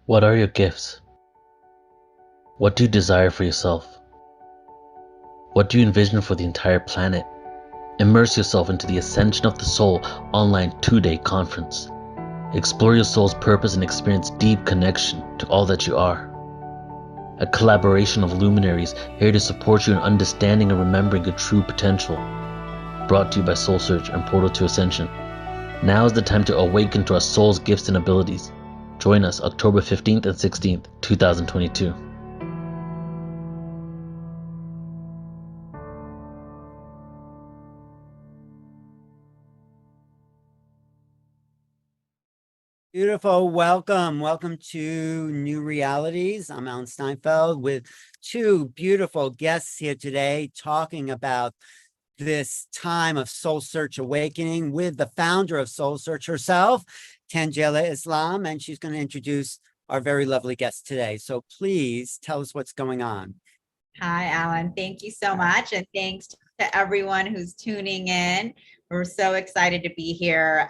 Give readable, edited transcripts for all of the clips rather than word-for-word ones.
What are your gifts? What do you desire for yourself? What do you envision for the entire planet? Immerse yourself into the Ascension of the Soul online 2-day conference. Explore your soul's purpose and experience deep connection to all that you are. A collaboration of luminaries here to support you in understanding and remembering your true potential. Brought to you by Soul Search and Portal to Ascension. Now is the time to awaken to our soul's gifts and abilities. Join us October 15th and 16th, 2022. Beautiful. Welcome to New Realities. I'm Alan Steinfeld with two beautiful guests here today talking about this time of soul search awakening with the founder of Soul Search herself, Tanjila Islam, and she's going to introduce our very lovely guest today. So please tell us what's going on. Hi, Alan. Thank you so much. And thanks to everyone who's tuning in. We're so excited to be here.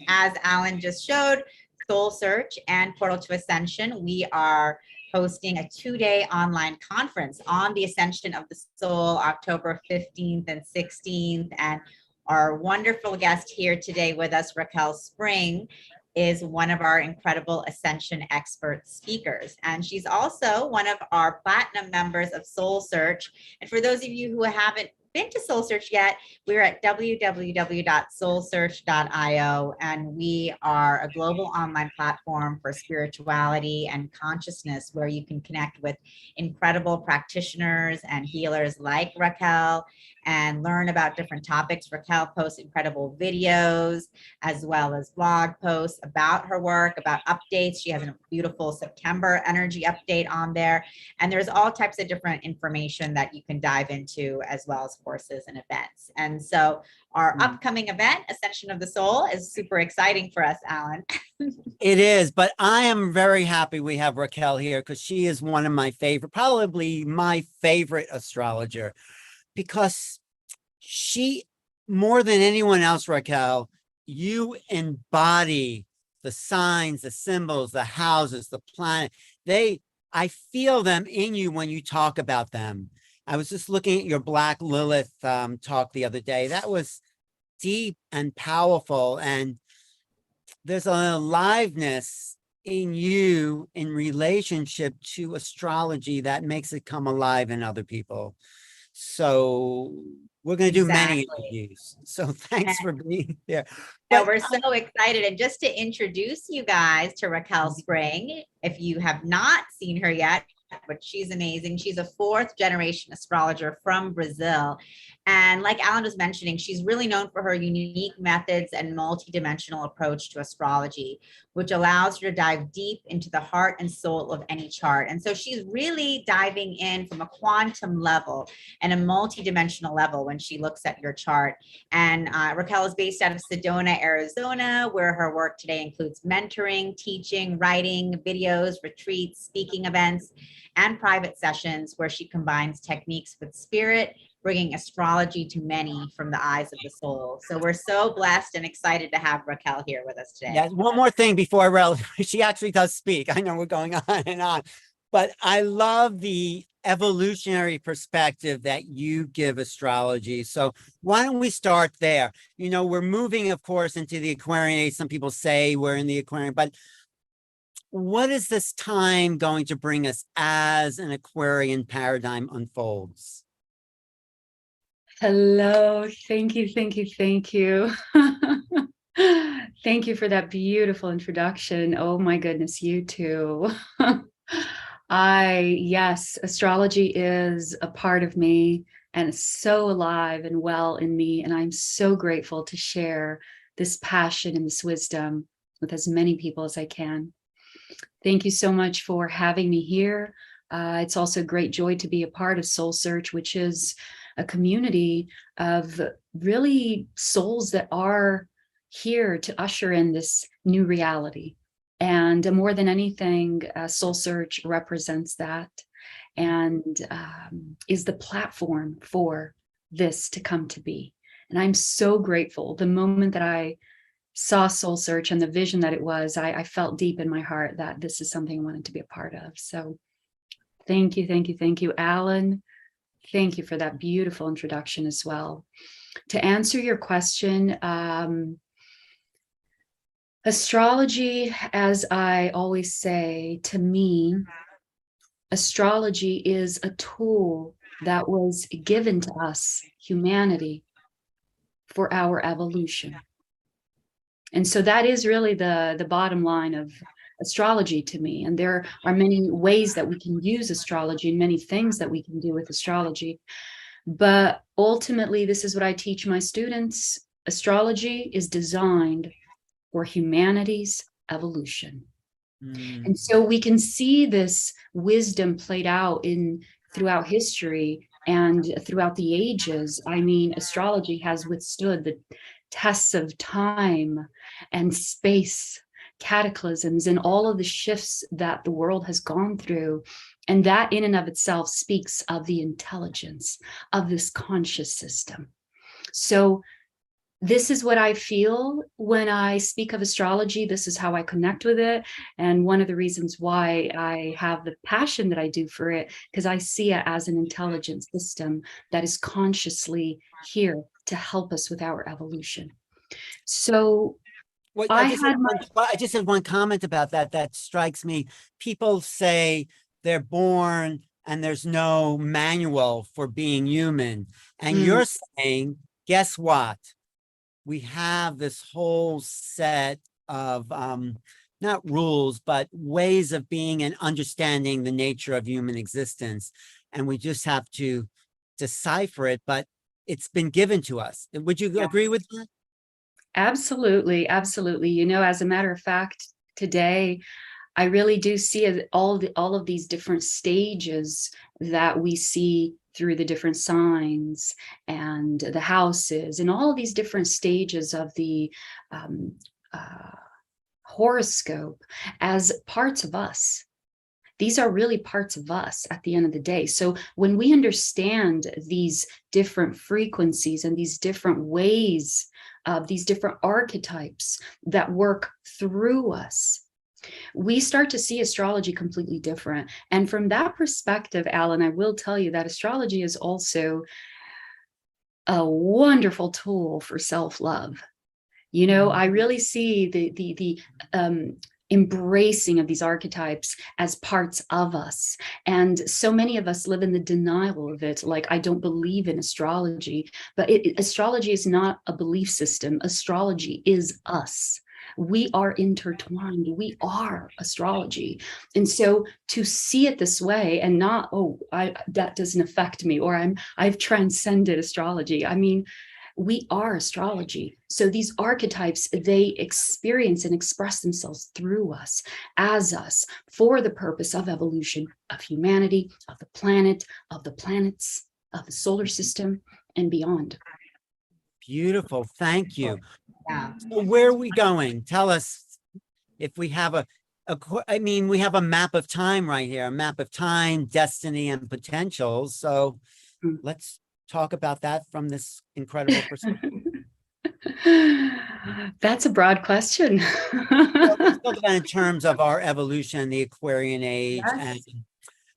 As Alan just showed, Soul Search and Portal to Ascension, we are hosting a 2-day online conference on the Ascension of the Soul, October 15th and 16th. And our wonderful guest here today with us, Raquel Spring, is one of our incredible Ascension expert speakers. And she's also one of our platinum members of Soul Search. And for those of you who haven't been to Soul Search yet, we're at www.soulsearch.io, and we are a global online platform for spirituality and consciousness where you can connect with incredible practitioners and healers like Raquel and learn about different topics. Raquel posts incredible videos as well as blog posts about her work, about updates. She has a beautiful September energy update on there. And there's all types of different information that you can dive into, as well as courses and events. And so our upcoming event, Ascension of the Soul, is super exciting for us, Alan. It is, but I am very happy we have Raquel here because she is one of my favorite, probably my favorite astrologer, because she, more than anyone else, Raquel, you embody the signs, the symbols, the houses, the planet. I feel them in you when you talk about them. I was just looking at your Black Lilith talk the other day. That was deep and powerful. And there's an aliveness in you in relationship to astrology that makes it come alive in other people. So we're going to do many interviews. So thanks for being there. But we're so excited. And just to introduce you guys to Raquel Spring, if you have not seen her yet, but she's amazing. She's a 4th generation astrologer from Brazil. And like Alan was mentioning, she's really known for her unique methods and multidimensional approach to astrology, which allows her to dive deep into the heart and soul of any chart. And so she's really diving in from a quantum level and a multidimensional level when she looks at your chart. And Raquel is based out of Sedona, Arizona, where her work today includes mentoring, teaching, writing, videos, retreats, speaking events, and private sessions where she combines techniques with spirit, bringing astrology to many from the eyes of the soul. So we're so blessed and excited to have Raquel here with us today. Yeah, one more thing before she actually does speak. I know we're going on and on, but I love the evolutionary perspective that you give astrology. So why don't we start there? You know, we're moving, of course, into the Aquarian age. Some people say we're in the Aquarian, but what is this time going to bring us as an Aquarian paradigm unfolds? Hello, thank you. Thank you for that beautiful introduction. Oh my goodness, you too. Yes, astrology is a part of me and it's so alive and well in me. And I'm so grateful to share this passion and this wisdom with as many people as I can. Thank you so much for having me here. It's also a great joy to be a part of Soul Search, which is a community of really souls that are here to usher in this new reality. And more than anything, Soul Search represents that and is the platform for this to come to be. And I'm so grateful. The moment that I saw Soul Search and the vision that it was, I felt deep in my heart that this is something I wanted to be a part of. So thank you, thank you, thank you, Alan. Thank you for that beautiful introduction as well. To answer your question, astrology, as I always say, to me, astrology is a tool that was given to us, humanity, for our evolution. And so that is really the bottom line of astrology to me. And there are many ways that we can use astrology and many things that we can do with astrology. But ultimately, this is what I teach my students. Astrology is designed for humanity's evolution. And so we can see this wisdom played out throughout history and throughout the ages. I mean, astrology has withstood the tests of time and space, cataclysms, and all of the shifts that the world has gone through. And that in and of itself speaks of the intelligence of this conscious system. So this is what I feel when I speak of astrology. This is how I connect with it. And one of the reasons why I have the passion that I do for it, because I see it as an intelligent system that is consciously here to help us with our evolution. So Well, I just had one comment about that that strikes me. People say they're born and there's no manual for being human. And you're saying, guess what? We have this whole set of not rules, but ways of being and understanding the nature of human existence. And we just have to decipher it, but it's been given to us. Would you agree with that? Absolutely, absolutely. You know, as a matter of fact, today, I really do see all of these different stages that we see through the different signs and the houses and all of these different stages of the horoscope as parts of us. These are really parts of us at the end of the day. So when we understand these different frequencies and these different ways of these different archetypes that work through us, we start to see astrology completely different. And from that perspective, Alan, I will tell you that astrology is also a wonderful tool for self-love. You know, I really see the embracing of these archetypes as parts of us. And so many of us live in the denial of it. Like, I don't believe in astrology, but astrology is not a belief system. Astrology is us. We are intertwined. We are astrology. And so to see it this way and not, oh, that doesn't affect me, or I've transcended astrology. I mean, we are astrology. So these archetypes, they experience and express themselves through us, as us, for the purpose of evolution, of humanity, of the planet, of the planets, of the solar system, and beyond. Beautiful. Thank you. Yeah. So where are we going? Tell us if we have we have a map of time right here, a map of time, destiny, and potential. So let's talk about that from this incredible perspective. That's a broad question. Well, let's talk about in terms of our evolution, the Aquarian age, Yes. and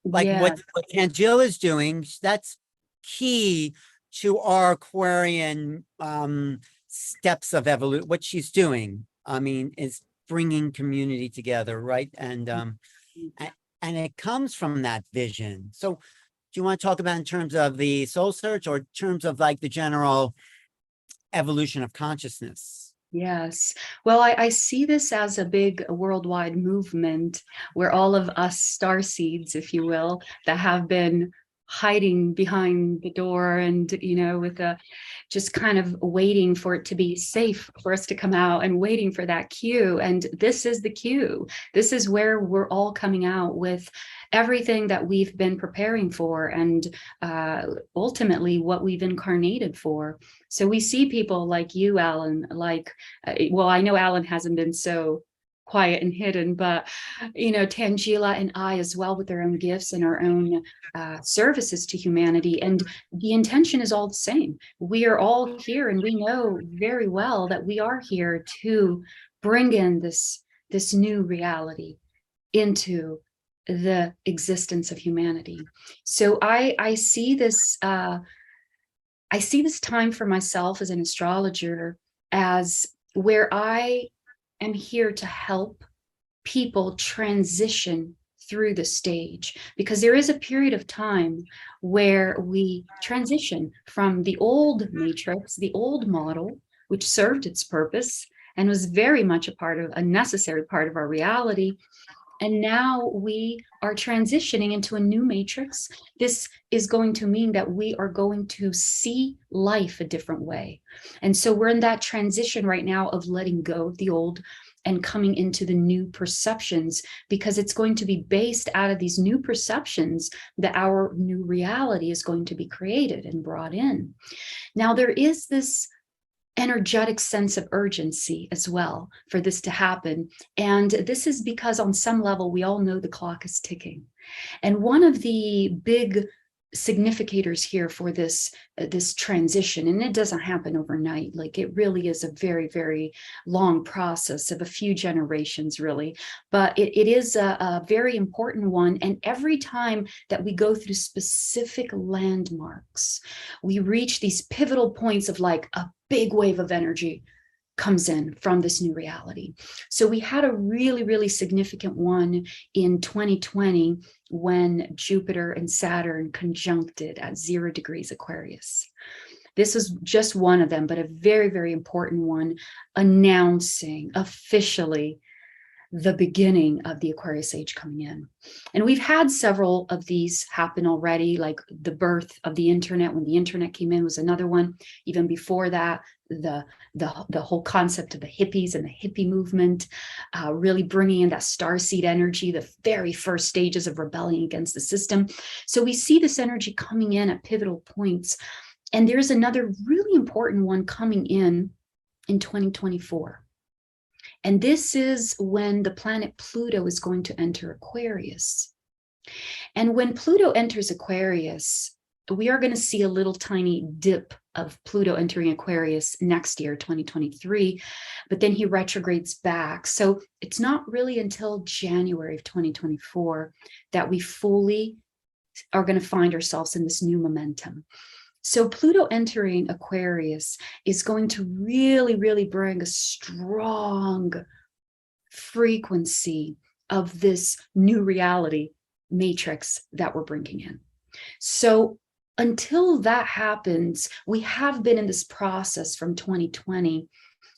like what Tanjila is doing. That's key to our Aquarian steps of evolution. What she's doing, I mean, is bringing community together, right? And it comes from that vision. So do you want to talk about in terms of the soul search or in terms of like the general evolution of consciousness? Yes. Well, I see this as a big worldwide movement where all of us starseeds, if you will, that have been hiding behind the door and, you know, with just kind of waiting for it to be safe for us to come out and waiting for that cue. And this is the cue. This is where we're all coming out with everything that we've been preparing for and ultimately what we've incarnated for. So we see people like you, Alan, like, well, I know Alan hasn't been so quiet and hidden, but Tanjila and I as well, with their own gifts and our own services to humanity. And the intention is all the same. We are all here, and we know very well that we are here to bring in this new reality into the existence of humanity. So I see this time for myself as an astrologer as where I am here to help people transition through the stage, because there is a period of time where we transition from the old matrix, the old model, which served its purpose and was very much a necessary part of our reality. And now we are transitioning into a new matrix. This is going to mean that we are going to see life a different way. And so we're in that transition right now of letting go of the old and coming into the new perceptions, because it's going to be based out of these new perceptions that our new reality is going to be created and brought in. Now, there is this energetic sense of urgency as well for this to happen. And this is because on some level, we all know the clock is ticking. And one of the big significators here for this transition, and it doesn't happen overnight, like it really is a very, very long process of a few generations, really, but it is a very important one. And every time that we go through specific landmarks, we reach these pivotal points of like a big wave of energy comes in from this new reality. So we had a really, really significant one in 2020 when Jupiter and Saturn conjuncted at 0 degrees Aquarius. This was just one of them, but a very, very important one, announcing officially the beginning of the Aquarius age coming in. And we've had several of these happen already, like the birth of the internet. When the internet came in was another one. Even before that, the whole concept of the hippies and the hippie movement, really bringing in that starseed energy, the very first stages of rebelling against the system. So we see this energy coming in at pivotal points. And there's another really important one coming in 2024. And this is when the planet Pluto is going to enter Aquarius. And when Pluto enters Aquarius, we are going to see a little tiny dip of Pluto entering Aquarius next year, 2023, but then he retrogrades back. So it's not really until January of 2024 that we fully are going to find ourselves in this new momentum. So Pluto entering Aquarius is going to really, really bring a strong frequency of this new reality matrix that we're bringing in. So until that happens, we have been in this process from 2020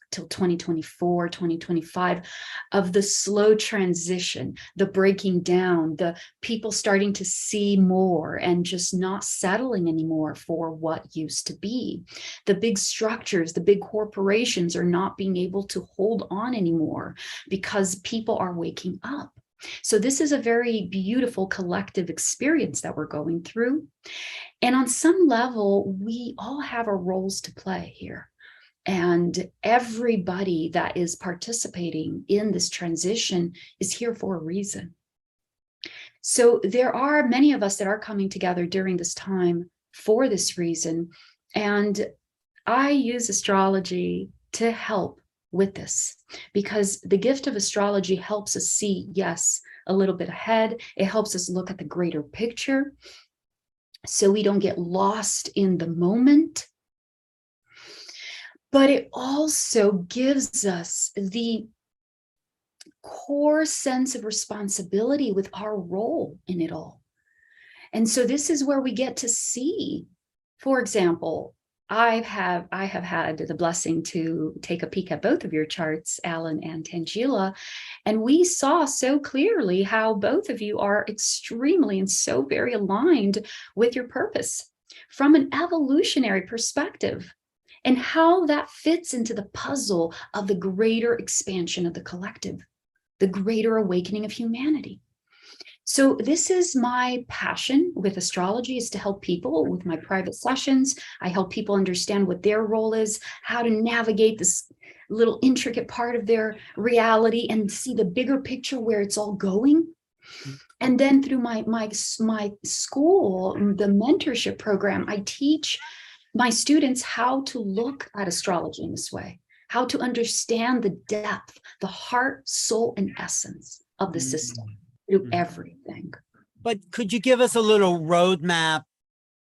till 2024, 2025 of the slow transition, the breaking down, the people starting to see more and just not settling anymore for what used to be. The big structures, the big corporations are not being able to hold on anymore because people are waking up. So this is a very beautiful collective experience that we're going through. And on some level, we all have our roles to play here. And everybody that is participating in this transition is here for a reason. So there are many of us that are coming together during this time for this reason. And I use astrology to help with this, because the gift of astrology helps us see, yes, a little bit ahead. It helps us look at the greater picture so we don't get lost in the moment. But it also gives us the core sense of responsibility with our role in it all. And so this is where we get to see, for example, I have had the blessing to take a peek at both of your charts, Alan and Tanjila, and we saw so clearly how both of you are extremely and so very aligned with your purpose from an evolutionary perspective, and how that fits into the puzzle of the greater expansion of the collective, the greater awakening of humanity. So this is my passion with astrology, is to help people with my private sessions. I help people understand what their role is, how to navigate this little intricate part of their reality and see the bigger picture where it's all going. And then through my school, the mentorship program, I teach my students how to look at astrology in this way, how to understand the depth, the heart, soul, and essence of the system through everything. But could you give us a little roadmap?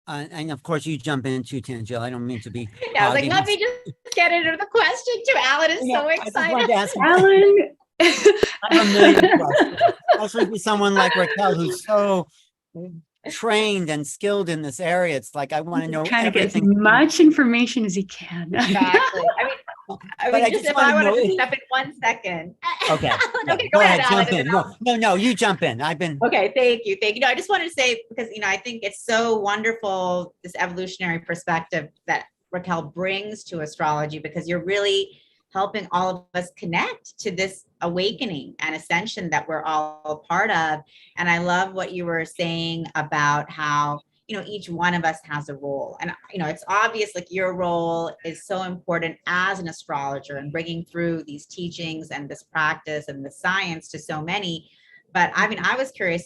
And of course, you jump in too, Tanjila. I don't mean to be. I was like, let me just get into the question too. Alan is so excited. I just wanted to ask you, Alan, I have a million questions, especially for someone like Raquel, who's so trained and skilled in this area. It's like I want to know trying to get as everything. much information as he can. Exactly. I mean, just just if wanna I wanted know to if- step in 1 second. Okay. Okay, Go go ahead, ahead, jump in. Alan. No, you jump in. I've been. Okay, thank you. No, I just wanted to say, because, I think it's so wonderful, this evolutionary perspective that Raquel brings to astrology, because you're really helping all of us connect to this awakening and ascension that we're all a part of. And I love what you were saying about how, each one of us has a role. And, it's obvious, like, your role is so important as an astrologer and bringing through these teachings and this practice and the science to so many. But I mean, I was curious,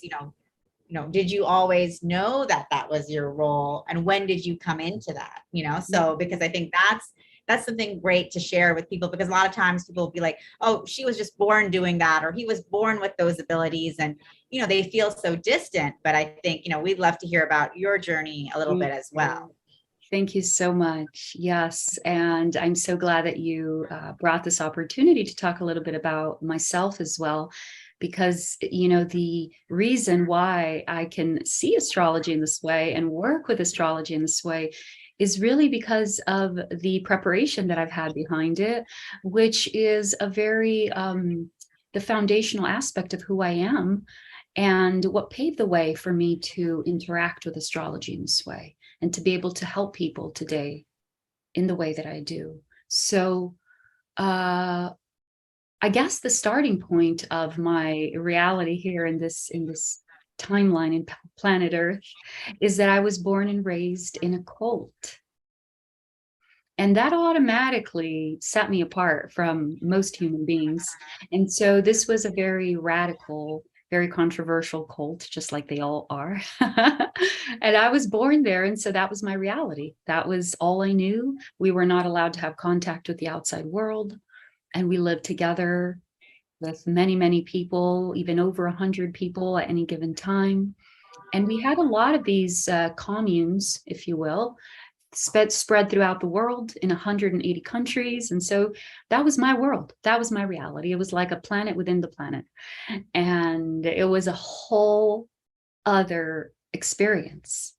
did you always know that that was your role? And when did you come into that? So, because I think that's something great to share with people, because a lot of times people will be like, oh, she was just born doing that, or he was born with those abilities. And, they feel so distant. But I think, we'd love to hear about your journey a little bit as well. Thank you so much. Yes. And I'm so glad that you brought this opportunity to talk a little bit about myself as well, because, the reason why I can see astrology in this way and work with astrology in this way is really because of the preparation that I've had behind it, which is a very, the foundational aspect of who I am and what paved the way for me to interact with astrology in this way and to be able to help people today in the way that I do. So I guess the starting point of my reality here in this timeline in planet Earth is that I was born and raised in a cult. And that automatically set me apart from most human beings. And so this was a very radical, very controversial cult, just like they all are. And I was born there. And so that was my reality. That was all I knew. We were not allowed to have contact with the outside world. And we lived together with many, many people, even over 100 people at any given time. And we had a lot of these communes, if you will, spread throughout the world in 180 countries. And so that was my world. That was my reality. It was like a planet within the planet. And it was a whole other experience.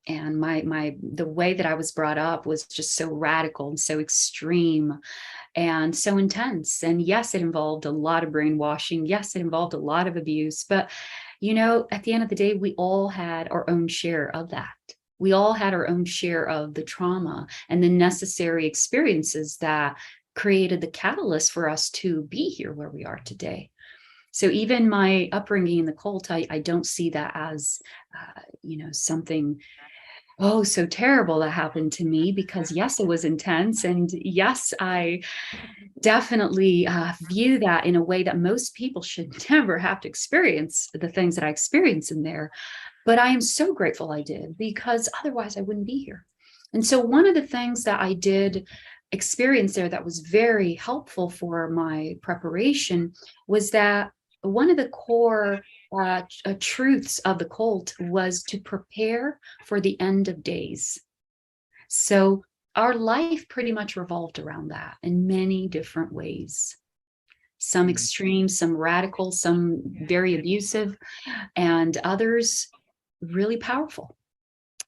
And the way that I was brought up was just so radical and so extreme and so intense. And yes, it involved a lot of brainwashing. Yes, it involved a lot of abuse. But, at the end of the day, we all had our own share of that. We all had our own share of the trauma and the necessary experiences that created the catalyst for us to be here where we are today. So even my upbringing in the cult, I don't see that as, something, so terrible that happened to me, because yes, it was intense. And yes, I definitely view that in a way that most people should never have to experience the things that I experienced in there. But I am so grateful I did, because otherwise I wouldn't be here. And so one of the things that I did experience there that was very helpful for my preparation was that one of the core truths of the cult was to prepare for the end of days. So our life pretty much revolved around that in many different ways. Some extreme, some radical, some very abusive, and others really powerful.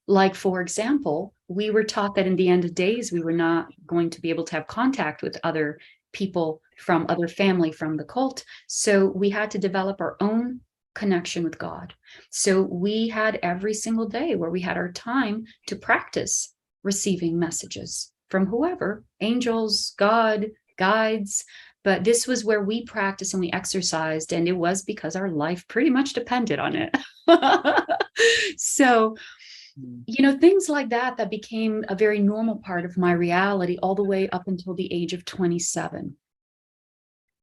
Like, for example, we were taught that in the end of days, we were not going to be able to have contact with other people from other family from the cult. So we had to develop our own connection with God. So we had every single day where we had our time to practice receiving messages from whoever, angels, God, guides. But this was where we practiced and we exercised, and it was because our life pretty much depended on it. So things like that became a very normal part of my reality all the way up until the age of 27.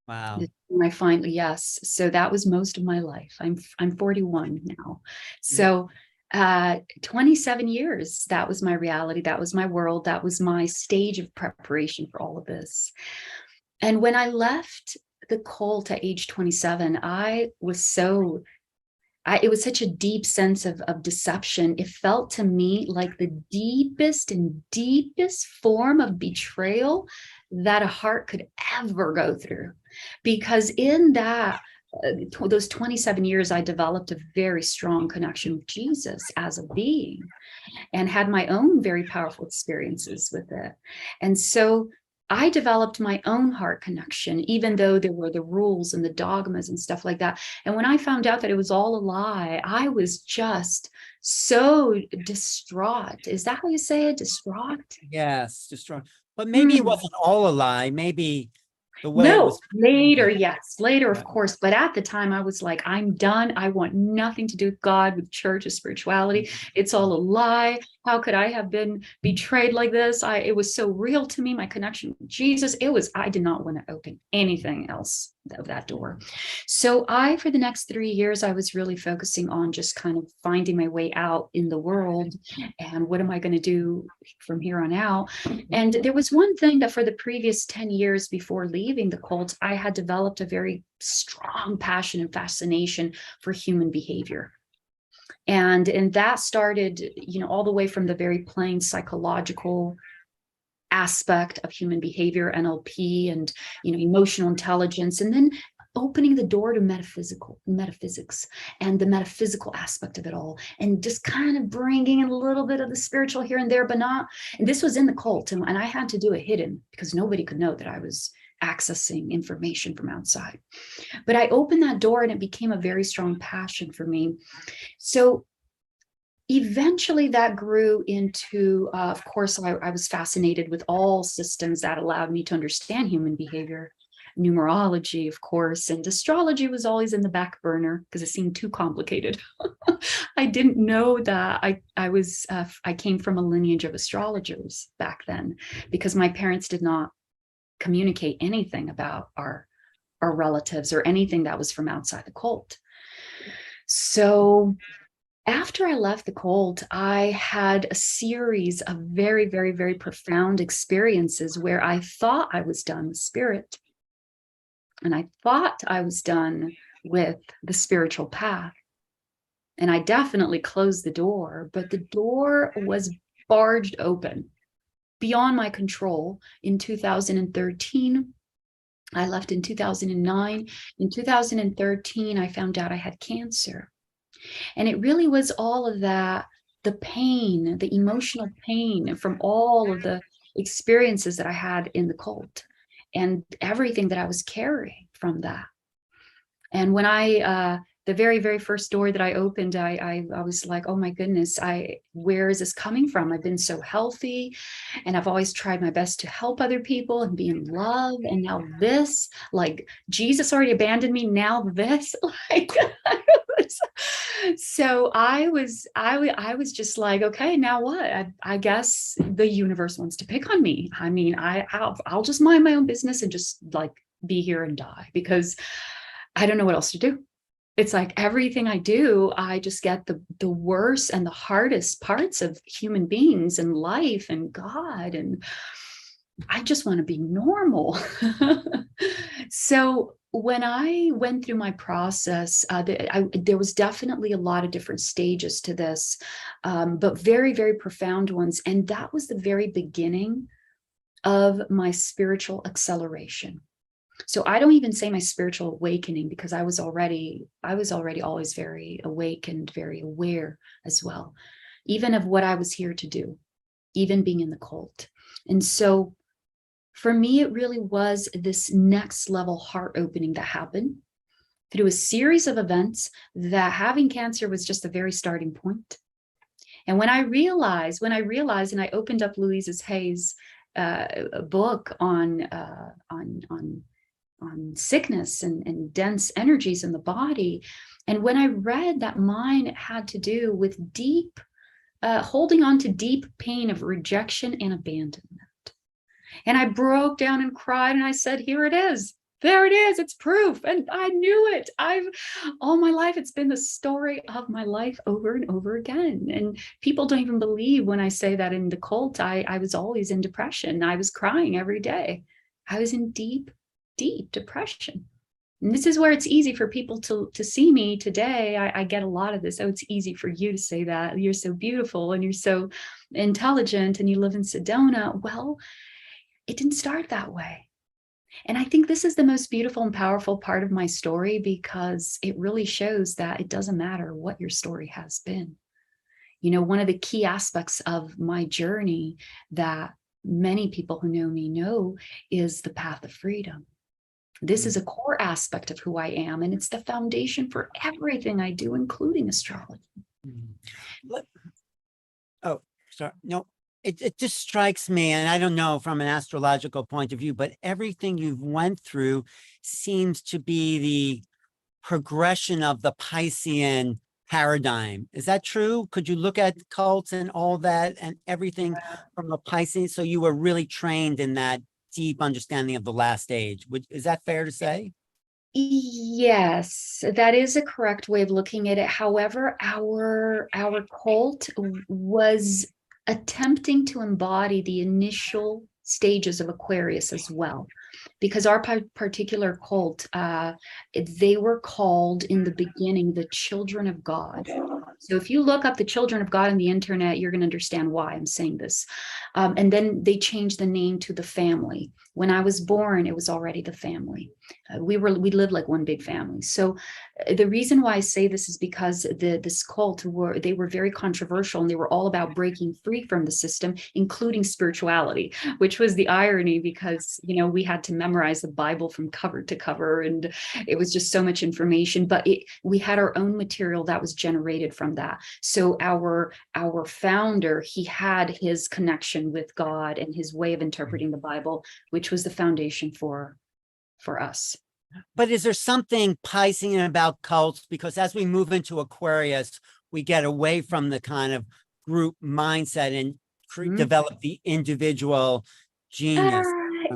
Wow. When I finally, yes. So that was most of my life. I'm 41 now. So 27 years, that was my reality. That was my world. That was my stage of preparation for all of this. And when I left the cult at age 27, it was such a deep sense of deception. It felt to me like the deepest and deepest form of betrayal that a heart could ever go through. Because in that, those 27 years, I developed a very strong connection with Jesus as a being and had my own very powerful experiences with it. And so I developed my own heart connection, even though there were the rules and the dogmas and stuff like that. And when I found out that it was all a lie, I was just so distraught. Is that how you say it? Distraught? Yes, destroy. But maybe it wasn't all a lie. Maybe the way it No, was. later, yes, later, of Yeah. course. But at the time, I was like, I'm done. I want nothing to do with God, with church, or spirituality. It's all a lie. How could I have been betrayed like this? It was so real to me, my connection with Jesus. I did not want to open anything else of that door. So for the next 3 years, I was really focusing on just kind of finding my way out in the world. And what am I going to do from here on out? And there was one thing that for the previous 10 years before leaving the cult, I had developed a very strong passion and fascination for human behavior. And that started, all the way from the very plain psychological aspect of human behavior, NLP, and, emotional intelligence, and then opening the door to metaphysics and the metaphysical aspect of it all, and just kind of bringing in a little bit of the spiritual here and there, but not. And this was in the cult, and I had to do it hidden because nobody could know that I was accessing information from outside. But I opened that door, and it became a very strong passion for me. So eventually that grew into, of course, I was fascinated with all systems that allowed me to understand human behavior. Numerology, of course, and astrology was always in the back burner because it seemed too complicated. I didn't know that I came from a lineage of astrologers back then, because my parents did not communicate anything about our relatives or anything that was from outside the cult. So after I left the cult, I had a series of very, very, very profound experiences where I thought I was done with spirit. And I thought I was done with the spiritual path. And I definitely closed the door, but the door was barged open beyond my control in 2013. I left in 2009. In 2013, I found out I had cancer. And it really was all of that, the pain, the emotional pain from all of the experiences that I had in the cult and everything that I was carrying from that. And when the very, very first door that I opened, I was like, oh my goodness, where is this coming from? I've been so healthy and I've always tried my best to help other people and be in love. And now this, like, Jesus already abandoned me. Now this, like, so I was just like, okay, now what? I guess the universe wants to pick on me. I mean, I'll just mind my own business and just like be here and die, because I don't know what else to do. It's like everything I do, I just get the worst and the hardest parts of human beings and life and God, and I just want to be normal. So when I went through my process, there was definitely a lot of different stages to this, but very, very profound ones. And that was the very beginning of my spiritual acceleration. So I don't even say my spiritual awakening, because I was already always very awake and very aware as well, even of what I was here to do, even being in the cult. And so for me, it really was this next level heart opening that happened through a series of events, that having cancer was just the very starting point. And when I realized, and I opened up Louise Hay's book on sickness and dense energies in the body. And when I read that mine had to do with deep holding on to deep pain of rejection and abandonment. And I broke down and cried and I said, here it is. There it is. It's proof. And I knew it. All my life, it's been the story of my life over and over again. And people don't even believe when I say that in the cult, I was always in depression. I was crying every day. I was in deep, deep depression. And this is where it's easy for people to see me today. I get a lot of this. Oh, it's easy for you to say that. You're so beautiful and you're so intelligent and you live in Sedona. Well, it didn't start that way. And I think this is the most beautiful and powerful part of my story, because it really shows that it doesn't matter what your story has been. You know, one of the key aspects of my journey that many people who know me know is the path of freedom. This is a core aspect of who I am, and it's the foundation for everything I do, including astrology. Oh, sorry. No. It just strikes me, and I don't know from an astrological point of view, but everything you've went through seems to be the progression of the Piscean paradigm. Is that true? Could you look at cults and all that and everything from a Piscean? So you were really trained in that deep understanding of the last age. Is that fair to say? Yes, that is a correct way of looking at it. However, our cult was attempting to embody the initial stages of Aquarius as well, because our particular cult, they were called in the beginning the Children of God. So if you look up the Children of God on the internet, you're going to understand why I'm saying this. And then they changed the name to the Family. When I was born, it was already the Family. We lived like one big family. So the reason why I say this is because this cult they were very controversial, and they were all about breaking free from the system, including spirituality, which was the irony, because, you know, we had to memorize the Bible from cover to cover, and it was just so much information. But we had our own material that was generated from that. So our founder, he had his connection with God and his way of interpreting the Bible, which was the foundation for us. But is there something Piscean about cults? Because as we move into Aquarius, we get away from the kind of group mindset and develop the individual genius.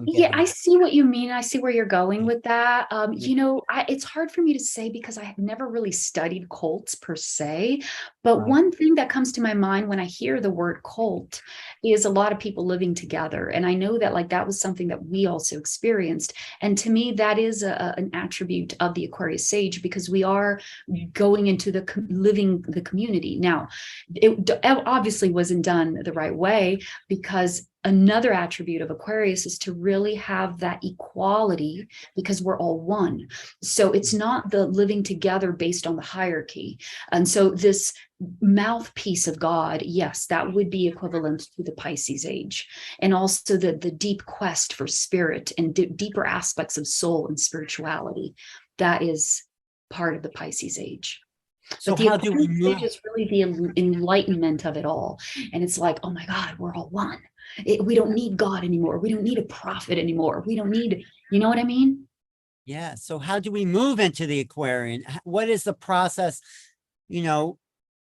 Yeah, I see what you mean. I see where you're going with that. You know, it's hard for me to say because I have never really studied cults per se. But one thing that comes to my mind when I hear the word cult is a lot of people living together. And I know that like that was something that we also experienced. And to me, that is an attribute of the Aquarius sage, because we are going into living the community. Now, it obviously wasn't done the right way, because another attribute of Aquarius is to really have that equality, because we're all one. So it's not the living together based on the hierarchy. And so this mouthpiece of God, yes, that would be equivalent to the Pisces age. And also the deep quest for spirit and deeper aspects of soul and spirituality. That is part of the Pisces age. So but how do we move? Is really the enlightenment of it all. And it's like, oh my God, we're all one. We don't need God anymore. We don't need a prophet anymore. We don't need, you know what I mean? Yeah. So how do we move into the Aquarian? What is the process? You know,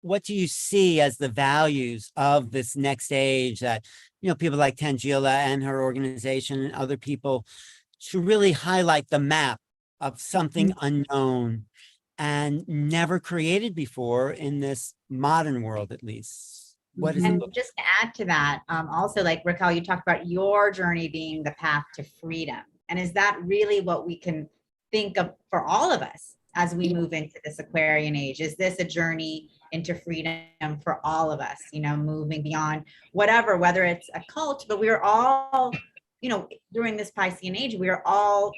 what do you see as the values of this next age that, you know, people like Tanjila and her organization and other people to really highlight the map of something unknown and never created before in this modern world, at least? What is and just to add to that, also, like Raquel, you talked about your journey being the path to freedom. And is that really what we can think of for all of us as we move into this Aquarian age? Is this a journey into freedom for all of us, you know, moving beyond whatever, whether it's a cult, but we are all, you know, during this Piscean age, we are all,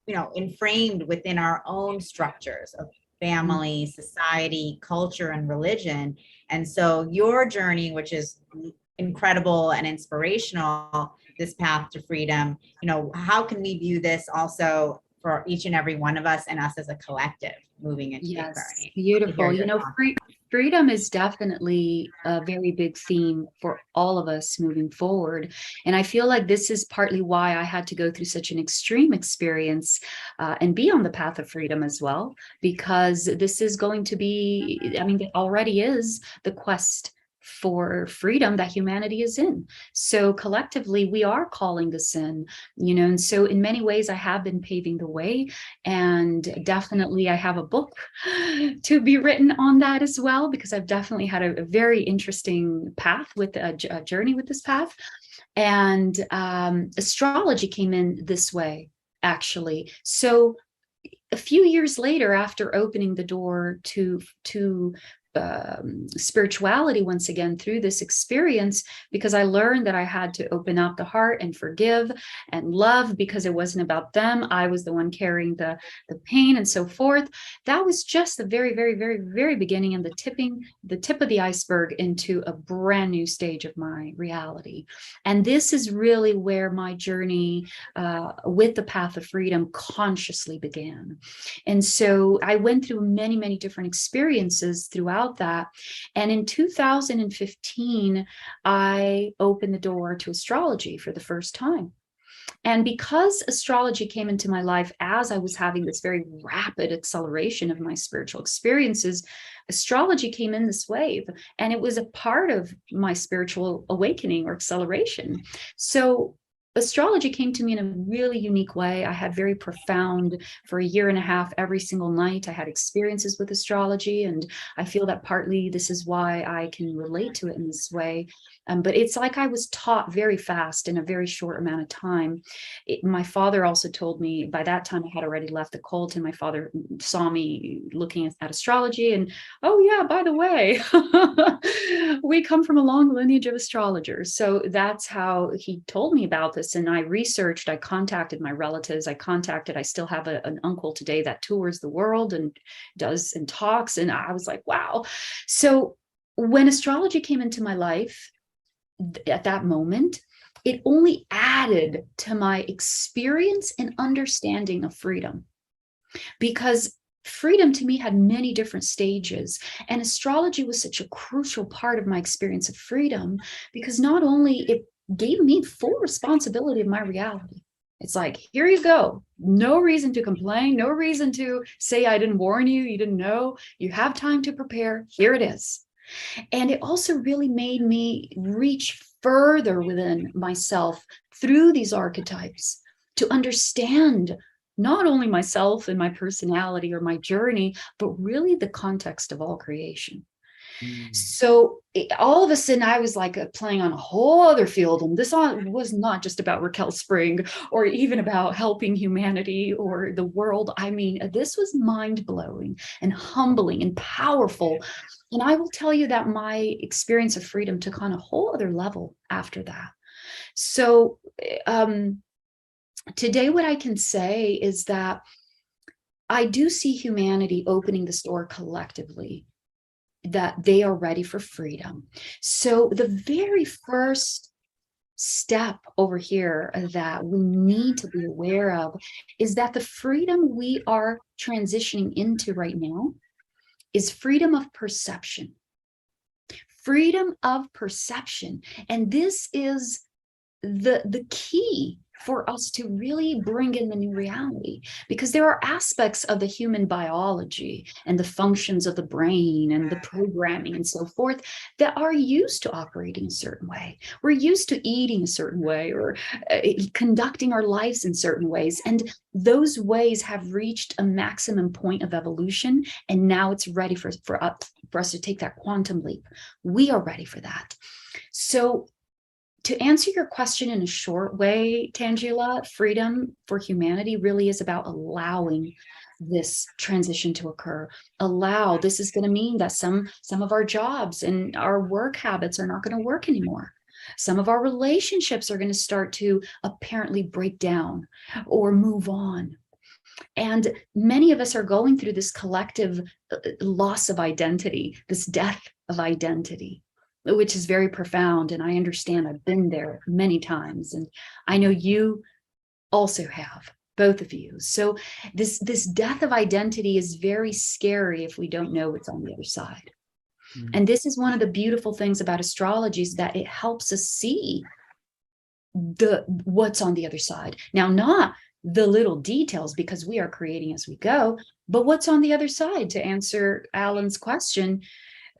you know, enframed within our own structures of family, society, culture, and religion. And so your journey, which is incredible and inspirational, this path to freedom, you know, how can we view this also for each and every one of us and us as a collective moving into the Aquarian? Beautiful. You know, freedom is definitely a very big theme for all of us moving forward. And I feel like this is partly why I had to go through such an extreme experience and be on the path of freedom as well, because this is going to be, I mean, it already is the quest for freedom that humanity is in. So collectively, we are calling this in, and so in many ways, I have been paving the way, and definitely I have a book to be written on that as well, because I've definitely had a very interesting path with a journey with this path. And astrology came in this way, actually. So a few years later, after opening the door to spirituality once again through this experience, because I learned that I had to open up the heart and forgive and love, because it wasn't about them. I was the one carrying the pain and so forth. That was just the very, very, very, very beginning and the tip of the iceberg into a brand new stage of my reality. And this is really where my journey with the path of freedom consciously began. And so I went through many, many different experiences throughout that. And in 2015, I opened the door to astrology for the first time. And because astrology came into my life as I was having this very rapid acceleration of my spiritual experiences, astrology came in this wave, and it was a part of my spiritual awakening or acceleration. So astrology came to me in a really unique way. I had very profound, for a year and a half, every single night, I had experiences with astrology. And I feel that partly this is why I can relate to it in this way. But it's like I was taught very fast in a very short amount of time. My father also told me, by that time I had already left the cult, and my father saw me looking at astrology, and, oh yeah, by the way, we come from a long lineage of astrologers. So that's how he told me about this. And I researched, I contacted my relatives, I still have an uncle today that tours the world and does and talks. And I was like, wow. So when astrology came into my life at that moment, it only added to my experience and understanding of freedom, because freedom to me had many different stages, and astrology was such a crucial part of my experience of freedom, because not only it gave me full responsibility of my reality. It's like, here you go. No reason to complain, no reason to say I didn't warn you, you didn't know, you have time to prepare, here it is. And it also really made me reach further within myself through these archetypes to understand not only myself and my personality or my journey, but really the context of all creation. So all of a sudden I was like playing on a whole other field. And this was not just about Raquel Spring or even about helping humanity or the world. I mean, this was mind-blowing and humbling and powerful. And I will tell you that my experience of freedom took on a whole other level after that. So today what I can say is that I do see humanity opening this door collectively, that they are ready for freedom. So the very first step over here that we need to be aware of is that the freedom we are transitioning into right now is freedom of perception. Freedom of perception. And this is the key for us to really bring in the new reality, because there are aspects of the human biology and the functions of the brain and the programming and so forth that are used to operating a certain way. We're used to eating a certain way or conducting our lives in certain ways. And those ways have reached a maximum point of evolution. And now it's ready for us to take that quantum leap. We are ready for that. So to answer your question in a short way, Tanjila, freedom for humanity really is about allowing this transition to occur. This is going to mean that some of our jobs and our work habits are not going to work anymore. Some of our relationships are going to start to apparently break down or move on. And many of us are going through this collective loss of identity, this death of identity, which is very profound. And I understand, I've been there many times. And I know you also have, both of you. So this death of identity is very scary if we don't know what's on the other side. And this is one of the beautiful things about astrology, is that it helps us see what's on the other side. Now, not the little details, because we are creating as we go, but what's on the other side. To answer Alan's question,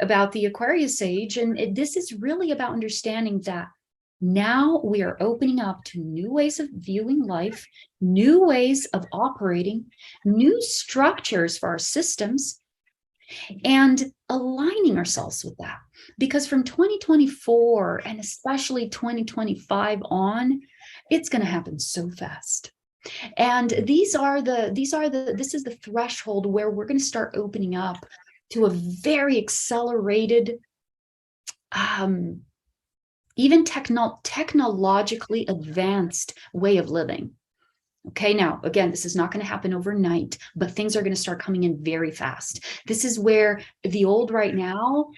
about the Aquarius age. And this is really about understanding that now we are opening up to new ways of viewing life, new ways of operating, new structures for our systems, and aligning ourselves with that. Because from 2024 and especially 2025 on, it's going to happen so fast. And this is the threshold where we're going to start opening up to a very accelerated, even technologically advanced way of living. Okay, now, again, this is not going to happen overnight, but things are going to start coming in very fast. This is where the old right now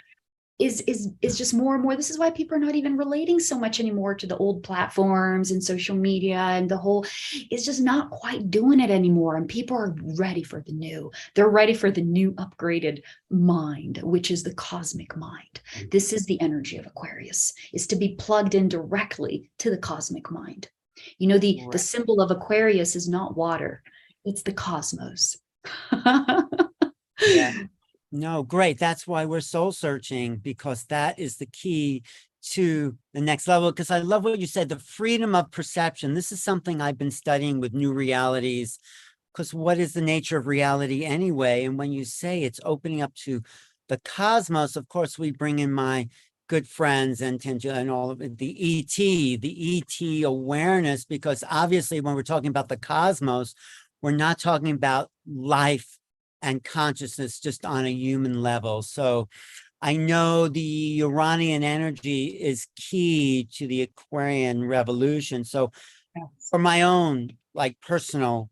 is just more and more. This is why people are not even relating so much anymore to the old platforms and social media, and the whole is just not quite doing it anymore. And people are ready for the new. They're ready for the new upgraded mind, which is the cosmic mind. This is the energy of Aquarius, is to be plugged in directly to the cosmic mind. You know, the symbol of Aquarius is not water, it's the cosmos. Yeah. No, great. That's why we're soul searching, because that is the key to the next level. Because I love what you said, the freedom of perception. This is something I've been studying with new realities, because what is the nature of reality anyway? And when you say it's opening up to the cosmos, of course, we bring in my good friends and Tanjila and all of it, the ET awareness, because obviously when we're talking about the cosmos, we're not talking about life and consciousness just on a human level. So I know the Uranian energy is key to the Aquarian revolution. So for my own like personal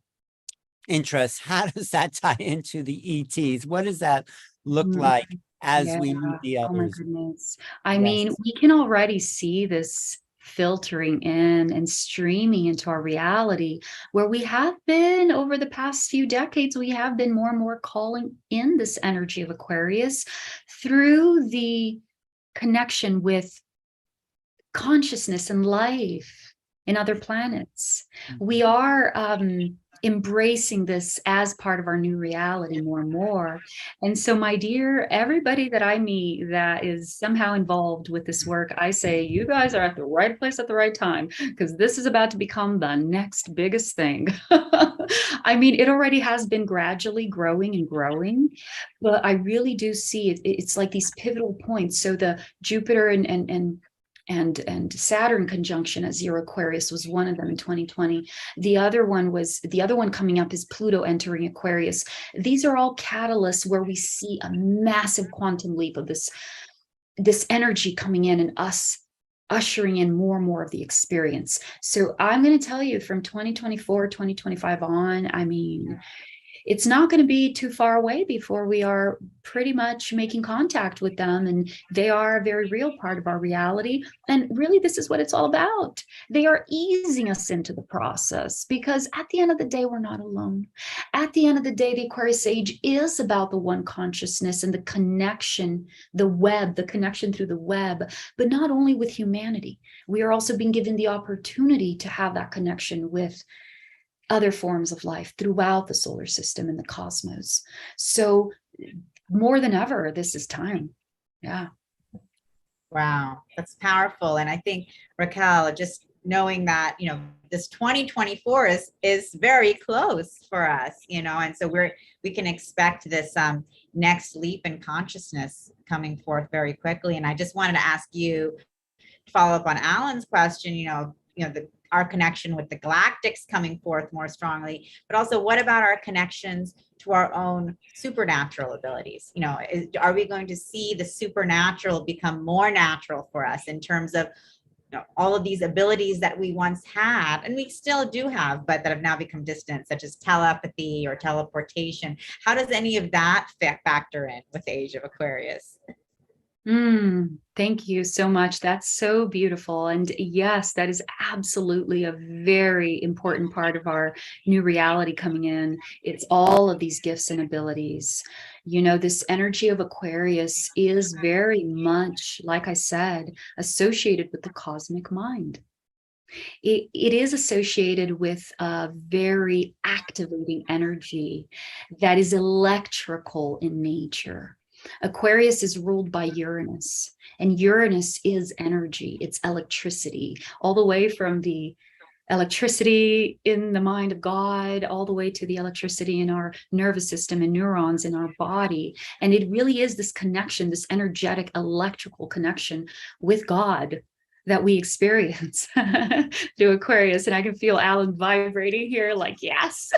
interest, how does that tie into the ETs? What does that look like as we meet the Oh my others? goodness. I mean, we can already see this filtering in and streaming into our reality, where we have been over the past few decades, we have been more and more calling in this energy of Aquarius through the connection with consciousness and life in other planets. We are embracing this as part of our new reality more and more. And so, my dear, everybody that I meet that is somehow involved with this work, I say, you guys are at the right place at the right time, because this is about to become the next biggest thing. I mean, it already has been gradually growing and growing, but I really do see it. It's like these pivotal points. So the Jupiter and Saturn conjunction at zero Aquarius was one of them in 2020. The other one coming up is Pluto entering Aquarius. These are all catalysts where we see a massive quantum leap of this energy coming in and us ushering in more and more of the experience. So I'm going to tell you, from 2024, 2025 on, I mean, it's not going to be too far away before we are pretty much making contact with them. And they are a very real part of our reality. And really, this is what it's all about. They are easing us into the process, because at the end of the day, we're not alone. At the end of the day, the Aquarius age is about the one consciousness and the connection, the web, the connection through the web, but not only with humanity. We are also being given the opportunity to have that connection with other forms of life throughout the solar system and the cosmos. So more than ever, this is time. Yeah. Wow, that's powerful. And I think, Raquel, just knowing that, you know, this 2024 is very close for us, you know, and so we can expect this next leap in consciousness coming forth very quickly. And I just wanted to ask you, to follow up on Alan's question, our connection with the galactics coming forth more strongly, but also what about our connections to our own supernatural abilities? You know, are we going to see the supernatural become more natural for us in terms of, you know, all of these abilities that we once had and we still do have, but that have now become distant, such as telepathy or teleportation? How does any of that factor in with the age of Aquarius? Thank you so much. That's so beautiful. And yes, that is absolutely a very important part of our new reality coming in. It's all of these gifts and abilities. You know, this energy of Aquarius is very much, like I said, associated with the cosmic mind. It is associated with a very activating energy that is electrical in nature. Aquarius is ruled by Uranus, and Uranus is energy, it's electricity, all the way from the electricity in the mind of God, all the way to the electricity in our nervous system and neurons in our body. And it really is this connection, this energetic electrical connection with God that we experience through Aquarius. And I can feel Alan vibrating here like, yes.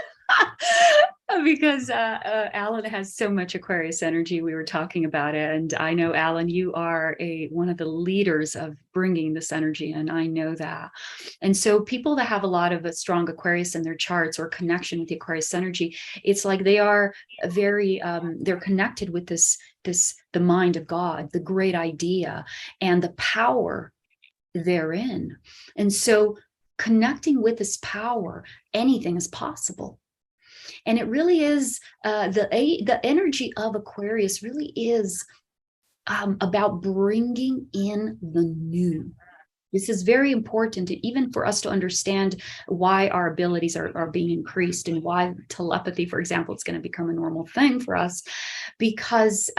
Because Alan has so much Aquarius energy. We were talking about it, and I know, Alan, you are one of the leaders of bringing this energy, and I know that. And so people that have a lot of a strong Aquarius in their charts or connection with the Aquarius energy, it's like they are very they're connected with the mind of God, the great idea, and the power therein. And so connecting with this power, anything is possible. And it really is, the energy of Aquarius really is about bringing in the new. This is very important, even for us to understand why our abilities are being increased and why telepathy, for example, is going to become a normal thing for us. Because,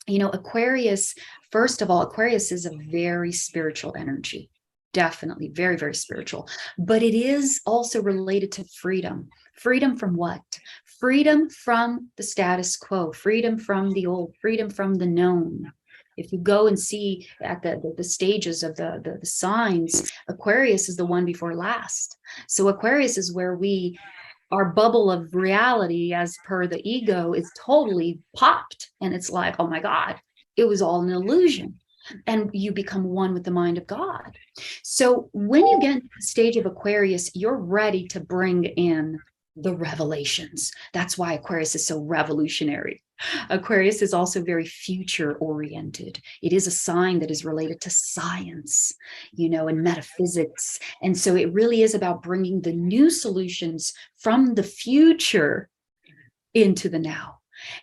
Aquarius, first of all, Aquarius is a very spiritual energy. Definitely very, very spiritual. But it is also related to freedom. Freedom from what? Freedom from the status quo, freedom from the old, freedom from the known. If you go and see at the stages of the signs, Aquarius is the one before last. So Aquarius is where our bubble of reality, as per the ego, is totally popped. And it's like, oh my God, it was all an illusion. And you become one with the mind of God. So when you get to the stage of Aquarius, you're ready to bring in the revelations. That's why Aquarius is so revolutionary. Aquarius is also very future oriented. It is a sign that is related to science, and metaphysics. And so it really is about bringing the new solutions from the future into the now.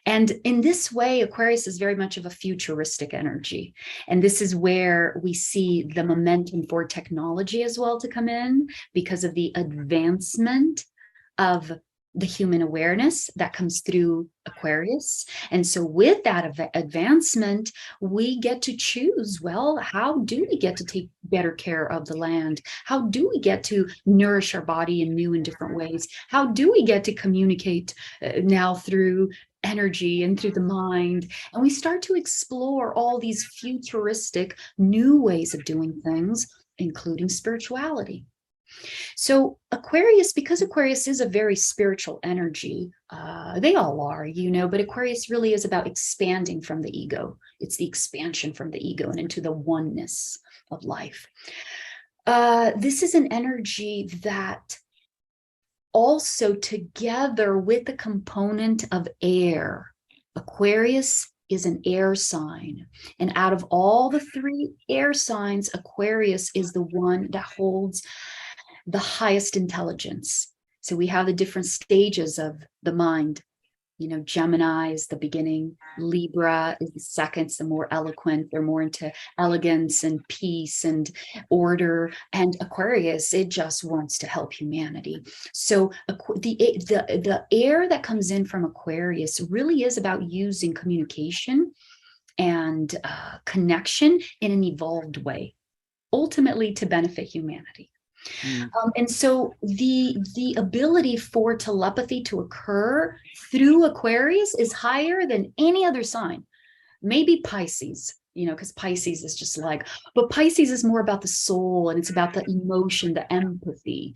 And in this way, Aquarius is very much of a futuristic energy. And this is where we see the momentum for technology as well to come in, because of the advancement of the human awareness that comes through Aquarius. And so with that advancement, we get to choose, well, how do we get to take better care of the land? How do we get to nourish our body in new and different ways? How do we get to communicate now through energy and through the mind? And we start to explore all these futuristic new ways of doing things, including spirituality. So Aquarius, because Aquarius is a very spiritual energy, they all are, but Aquarius really is about expanding from the ego. It's the expansion from the ego and into the oneness of life. This is an energy that also, together with the component of air, Aquarius is an air sign. And out of all the three air signs, Aquarius is the one that holds the highest intelligence. So we have the different stages of the mind. Gemini is the beginning, Libra is the second, it's the more eloquent, they're more into elegance and peace and order, and Aquarius, it just wants to help humanity. So the air that comes in from Aquarius really is about using communication and connection in an evolved way, ultimately to benefit humanity. And so the ability for telepathy to occur through Aquarius is higher than any other sign. Maybe Pisces, because Pisces is just but Pisces is more about the soul, and it's about the emotion, the empathy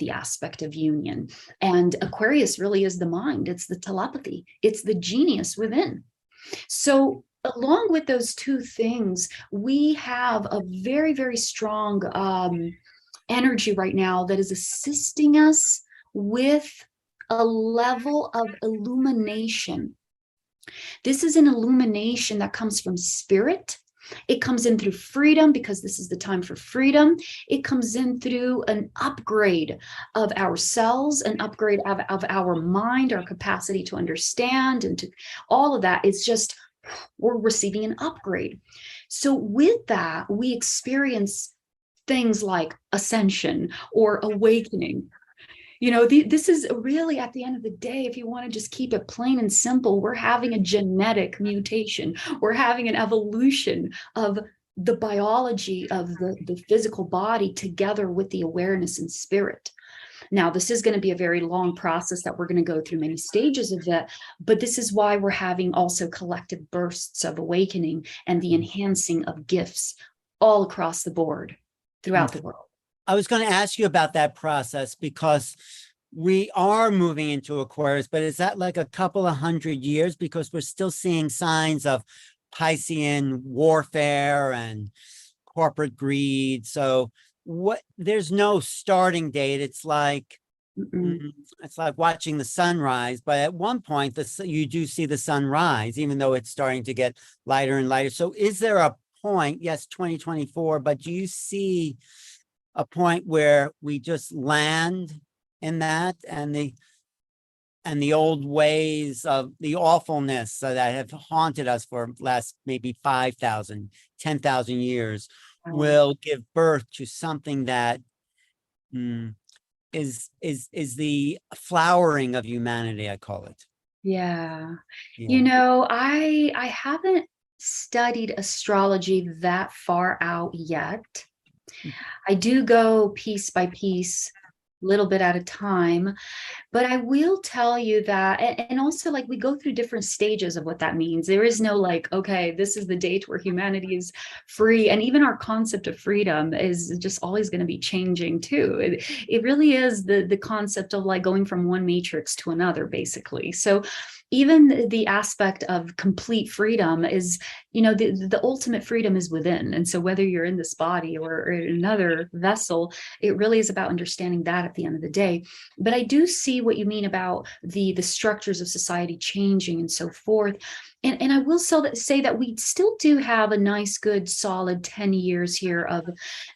aspect of union. And Aquarius really is the mind. It's the telepathy. It's the genius within. So along with those two things, we have a very, very strong energy right now that is assisting us with a level of illumination. This is an illumination that comes from spirit. It comes in through freedom, because this is the time for freedom. It comes in through an upgrade of ourselves, an upgrade of our mind, our capacity to understand, and to all of that. It's just, we're receiving an upgrade. So with that, we experience things like ascension or awakening. You know, this is really, at the end of the day, if you want to just keep it plain and simple, we're having a genetic mutation. We're having an evolution of the biology of the physical body together with the awareness and spirit. Now, this is going to be a very long process that we're going to go through many stages of it, but this is why we're having also collective bursts of awakening and the enhancing of gifts all across the board throughout the world. I was going to ask you about that process because we are moving into Aquarius, but is that like a couple of 100 years? Because we're still seeing signs of Piscean warfare and corporate greed. So there's no starting date. It's like watching the sunrise, but at one point you do see the sun rise, even though it's starting to get lighter and lighter. So is there a point, yes, 2024, but do you see a point where we just land in that, and the old ways of the awfulness that have haunted us for last maybe 5,000, 10,000 years will give birth to something that is the flowering of humanity, I call it. Yeah. You know, I haven't studied astrology that far out yet. I do go piece by piece, little bit at a time, but I will tell you that, and also like we go through different stages of what that means. There is no like, okay, this is the date where humanity is free. And even our concept of freedom is just always going to be changing too. It really is the concept of like going from one matrix to another, basically. So even the aspect of complete freedom is, you know, the ultimate freedom is within. And so whether you're in this body or in another vessel, it really is about understanding that at the end of the day. But I do see what you mean about the structures of society changing and so forth. And I will say that we still do have a nice, good, solid 10 years here of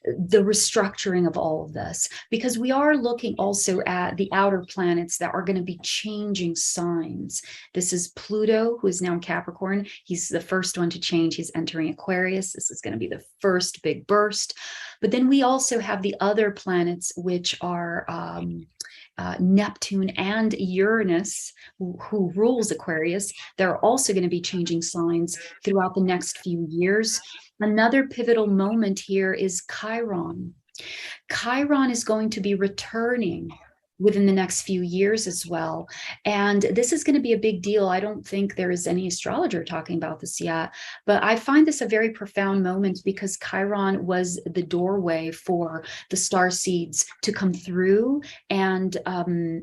the restructuring of all of this, because we are looking also at the outer planets that are going to be changing signs. This is Pluto, who is now in Capricorn. He's the first one to change. He's entering Aquarius. This is going to be the first big burst. But then we also have the other planets, which are Neptune and Uranus, who rules Aquarius. They're also going to be changing signs throughout the next few years. Another pivotal moment here is Chiron. Chiron is going to be returning within the next few years as well. And this is going to be a big deal. I don't think there is any astrologer talking about this yet, but I find this a very profound moment because Chiron was the doorway for the star seeds to come through and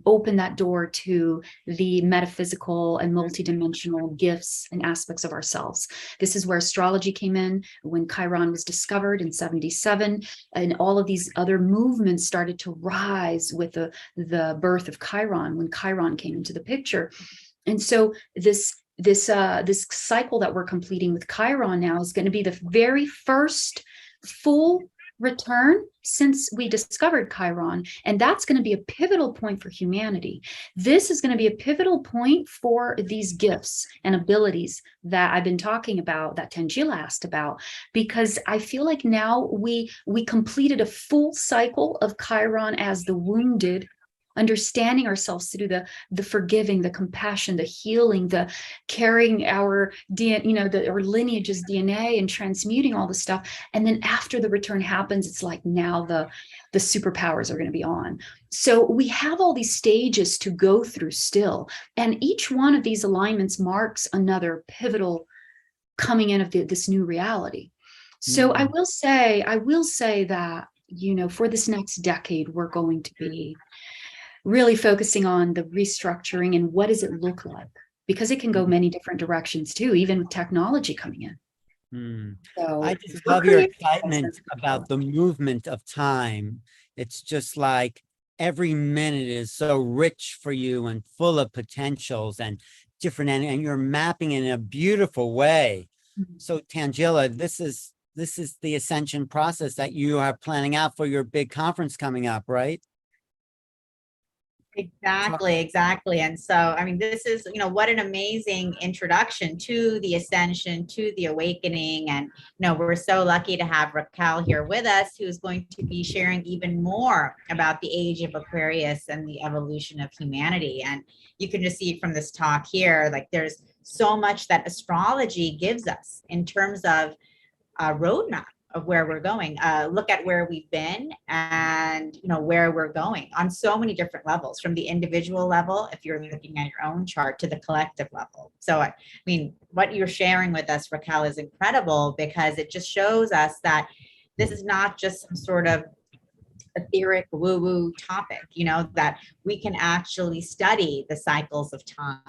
open that door to the metaphysical and multidimensional gifts and aspects of ourselves. This is where astrology came in when Chiron was discovered in 77, and all of these other movements started to rise with the birth of Chiron, when Chiron came into the picture. And so this cycle that we're completing with Chiron now is going to be the very first full return since we discovered Chiron. And that's going to be a pivotal point for humanity. This is going to be a pivotal point for these gifts and abilities that I've been talking about, that Tanjila asked about, because I feel like now we completed a full cycle of Chiron as the wounded, understanding ourselves through the forgiving, the compassion, the healing, the carrying our DNA, you know, our lineage's DNA and transmuting all the stuff. And then after the return happens, it's like now the superpowers are going to be on. So we have all these stages to go through still. And each one of these alignments marks another pivotal coming in of this new reality. So I will say that, you know, for this next decade, we're going to be really focusing on the restructuring and what does it look like, because it can go many different directions too, even with technology coming in. So I just love your excitement about the movement of time. It's just like every minute is so rich for you and full of potentials and different, and you're mapping in a beautiful way. So Tanjila, this is the ascension process that you are planning out for your big conference coming up, right? Exactly. And so, I mean, this is, what an amazing introduction to the ascension, to the awakening. And, we're so lucky to have Raquel here with us, who's going to be sharing even more about the age of Aquarius and the evolution of humanity. And you can just see from this talk here, like there's so much that astrology gives us in terms of a roadmap of where we're going. Look at where we've been and where we're going on so many different levels, from the individual level, if you're looking at your own chart, to the collective level. So I mean, what you're sharing with us, Raquel, is incredible, because it just shows us that this is not just some sort of etheric woo-woo topic, that we can actually study the cycles of time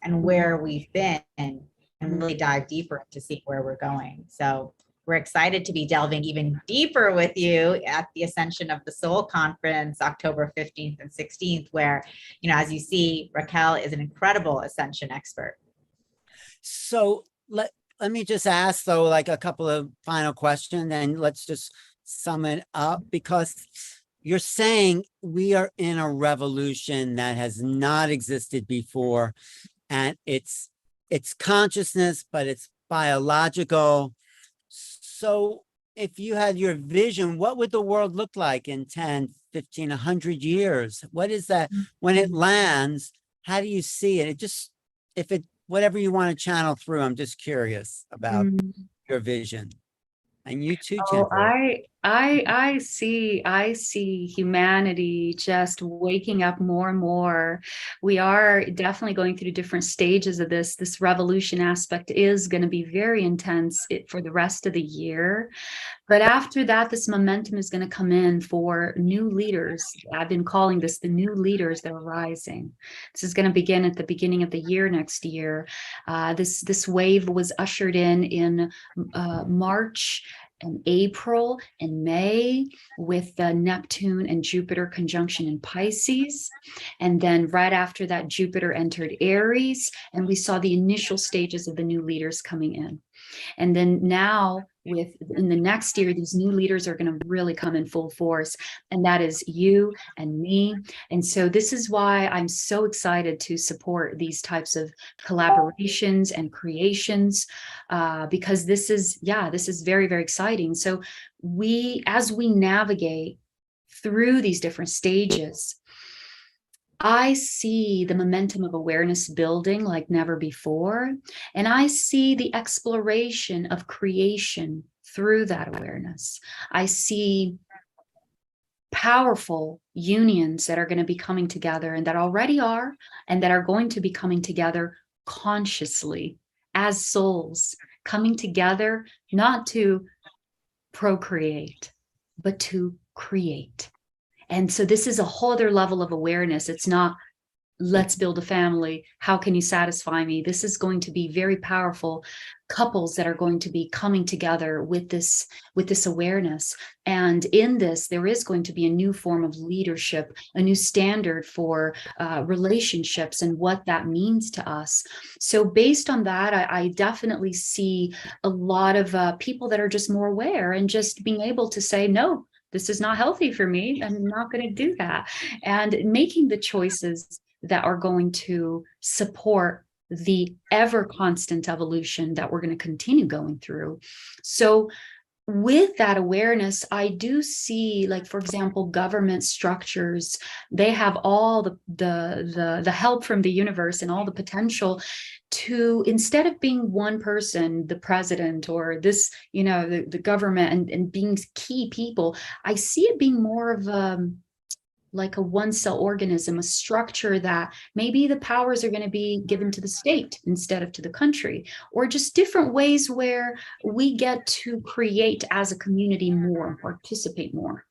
and where we've been and really dive deeper to see where we're going. So we're excited to be delving even deeper with you at the Ascension of the Soul Conference, October 15th and 16th, where, as you see, Raquel is an incredible ascension expert. So let me just ask, though, like a couple of final questions, and let's just sum it up, because you're saying we are in a revolution that has not existed before, and it's consciousness, but it's biological. So if you had your vision, what would the world look like in 10, 15, 100 years? What is that when it lands? How do you see it? Whatever you want to channel through, I'm just curious about your vision. And you too, Tanjila. I see humanity just waking up more and more. We are definitely going through different stages of this. This revolution aspect is going to be very intense for the rest of the year. But after that, this momentum is going to come in for new leaders. I've been calling this the new leaders that are rising. This is going to begin at the beginning of the year next year. This wave was ushered in March and April and May, with the Neptune and Jupiter conjunction in Pisces. And then right after that, Jupiter entered Aries, and we saw the initial stages of the new leaders coming in. And then now, in the next year, these new leaders are going to really come in full force, and that is you and me. And so this is why I'm so excited to support these types of collaborations and creations, because this is very, very exciting. So as we navigate through these different stages, I see the momentum of awareness building like never before. And I see the exploration of creation through that awareness. I see powerful unions that are going to be coming together, and that already are, and that are going to be coming together consciously as souls, coming together not to procreate, but to create. And so this is a whole other level of awareness. It's not, let's build a family. How can you satisfy me? This is going to be very powerful couples that are going to be coming together with this awareness. And in this, there is going to be a new form of leadership, a new standard for relationships and what that means to us. So based on that, I definitely see a lot of people that are just more aware and just being able to say, no, this is not healthy for me. I'm not going to do that. And making the choices that are going to support the ever constant evolution that we're going to continue going through. So with that awareness, I do see, like, for example, government structures, they have all the help from the universe and all the potential to, instead of being one person, the president or this, the government and being key people, I see it being more of like a one cell organism, a structure that maybe the powers are going to be given to the state instead of to the country, or just different ways where we get to create as a community more and participate more.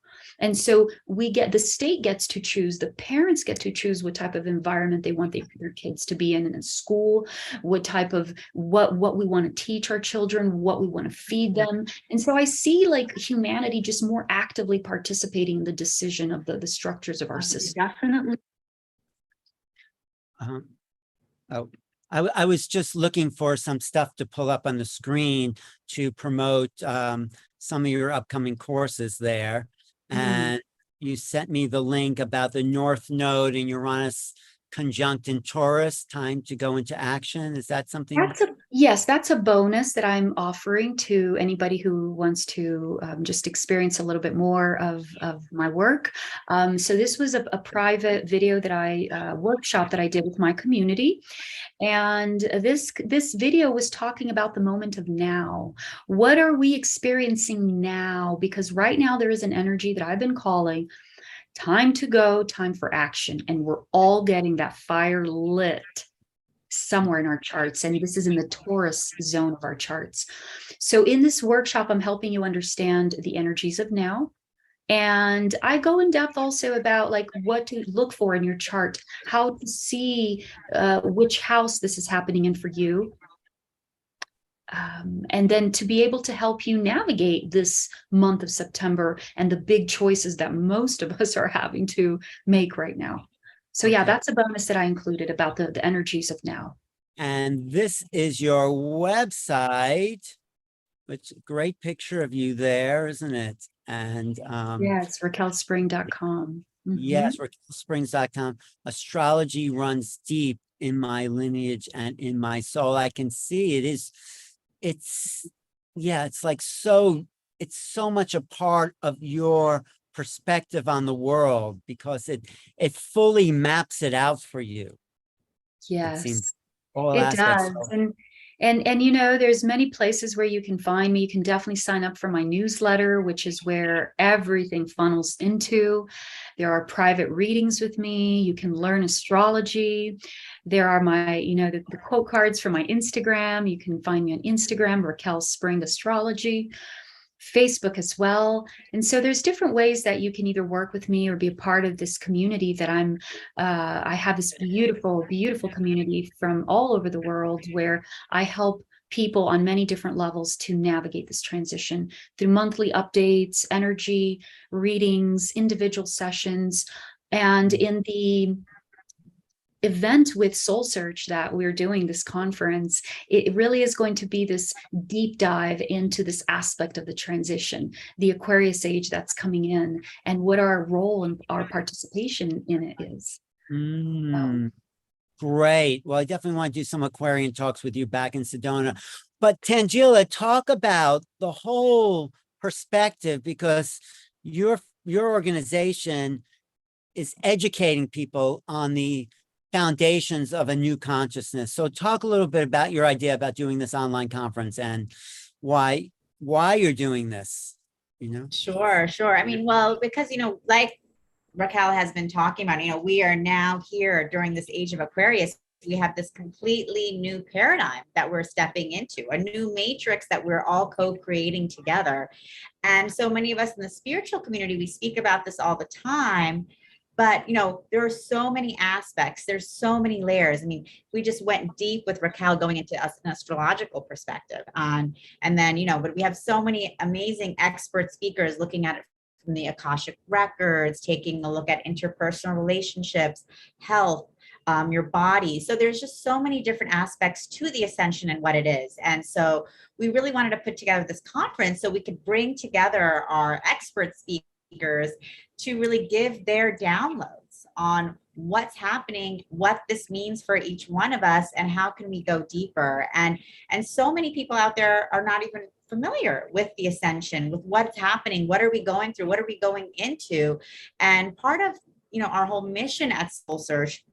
And so the state gets to choose, the parents get to choose what type of environment they want their kids to be in school, what type of, what we want to teach our children, what we want to feed them. And so I see like humanity just more actively participating in the decision of the structures of our system. Definitely. I was just looking for some stuff to pull up on the screen to promote some of your upcoming courses there. And you sent me the link about the North Node and Uranus conjunct in Taurus, time to go into action. Is that something? Yes, that's a bonus that I'm offering to anybody who wants to just experience a little bit more of my work. So this was a private video that workshop that I did with my community. And this video was talking about the moment of now. What are we experiencing now? Because right now there is an energy that I've been calling time to go, time for action. And we're all getting that fire lit somewhere in our charts. And this is in the Taurus zone of our charts. So in this workshop, I'm helping you understand the energies of now. And I go in depth also about like what to look for in your chart, how to see which house this is happening in for you. And then to be able to help you navigate this month of September and the big choices that most of us are having to make right now. So yeah, that's a bonus that I included about the energies of now. And this is your website, which great picture of you there, isn't it? And yeah, it's raquelspring.com. Yes, raquelsprings.com. Astrology runs deep in my lineage and in my soul. I can see it's like it's so much a part of your perspective on the world because it fully maps it out for you. Yes, it seems all it aspects. does. And you know, there's many places where you can find me. You can definitely sign up for my newsletter, which is where everything funnels into. There are private readings with me. You can learn astrology. There are my, you know, the quote cards for my Instagram. You can find me on Instagram, Raquel Spring Astrology, Facebook as well. And so there's different ways that you can either work with me or be a part of this community that I have this beautiful, beautiful community from all over the world where I help people on many different levels to navigate this transition through monthly updates, energy readings, individual sessions. And in the event with Soul Search that we're doing, this conference, it really is going to be this deep dive into this aspect of the transition, the Aquarius age that's coming in, and what our role and our participation in it is. Great. Well, I definitely want to do some Aquarian talks with you back in Sedona. But Tanjila, talk about the whole perspective, because your organization is educating people on the foundations of a new consciousness. So talk a little bit about your idea about doing this online conference and why you're doing this, you know? Sure. I mean, well, because, you know, like Raquel has been talking about, you know, we are now here during this age of Aquarius. We have this completely new paradigm that we're stepping into, a new matrix that we're all co-creating together. And so many of us in the spiritual community, we speak about this all the time. But, you know, there are so many aspects. There's so many layers. I mean, we just went deep with Raquel going into an astrological perspective. And then, you know, but we have so many amazing expert speakers looking at it from the Akashic records, taking a look at interpersonal relationships, health, your body. So there's just so many different aspects to the ascension and what it is. And so we really wanted to put together this conference so we could bring together our expert speakers to really give their downloads on what's happening, what this means for each one of us, and how can we go deeper. And so many people out there are not even familiar with the ascension, with what's happening, what are we going through, what are we going into. And part of, you know, our whole mission at Soul Search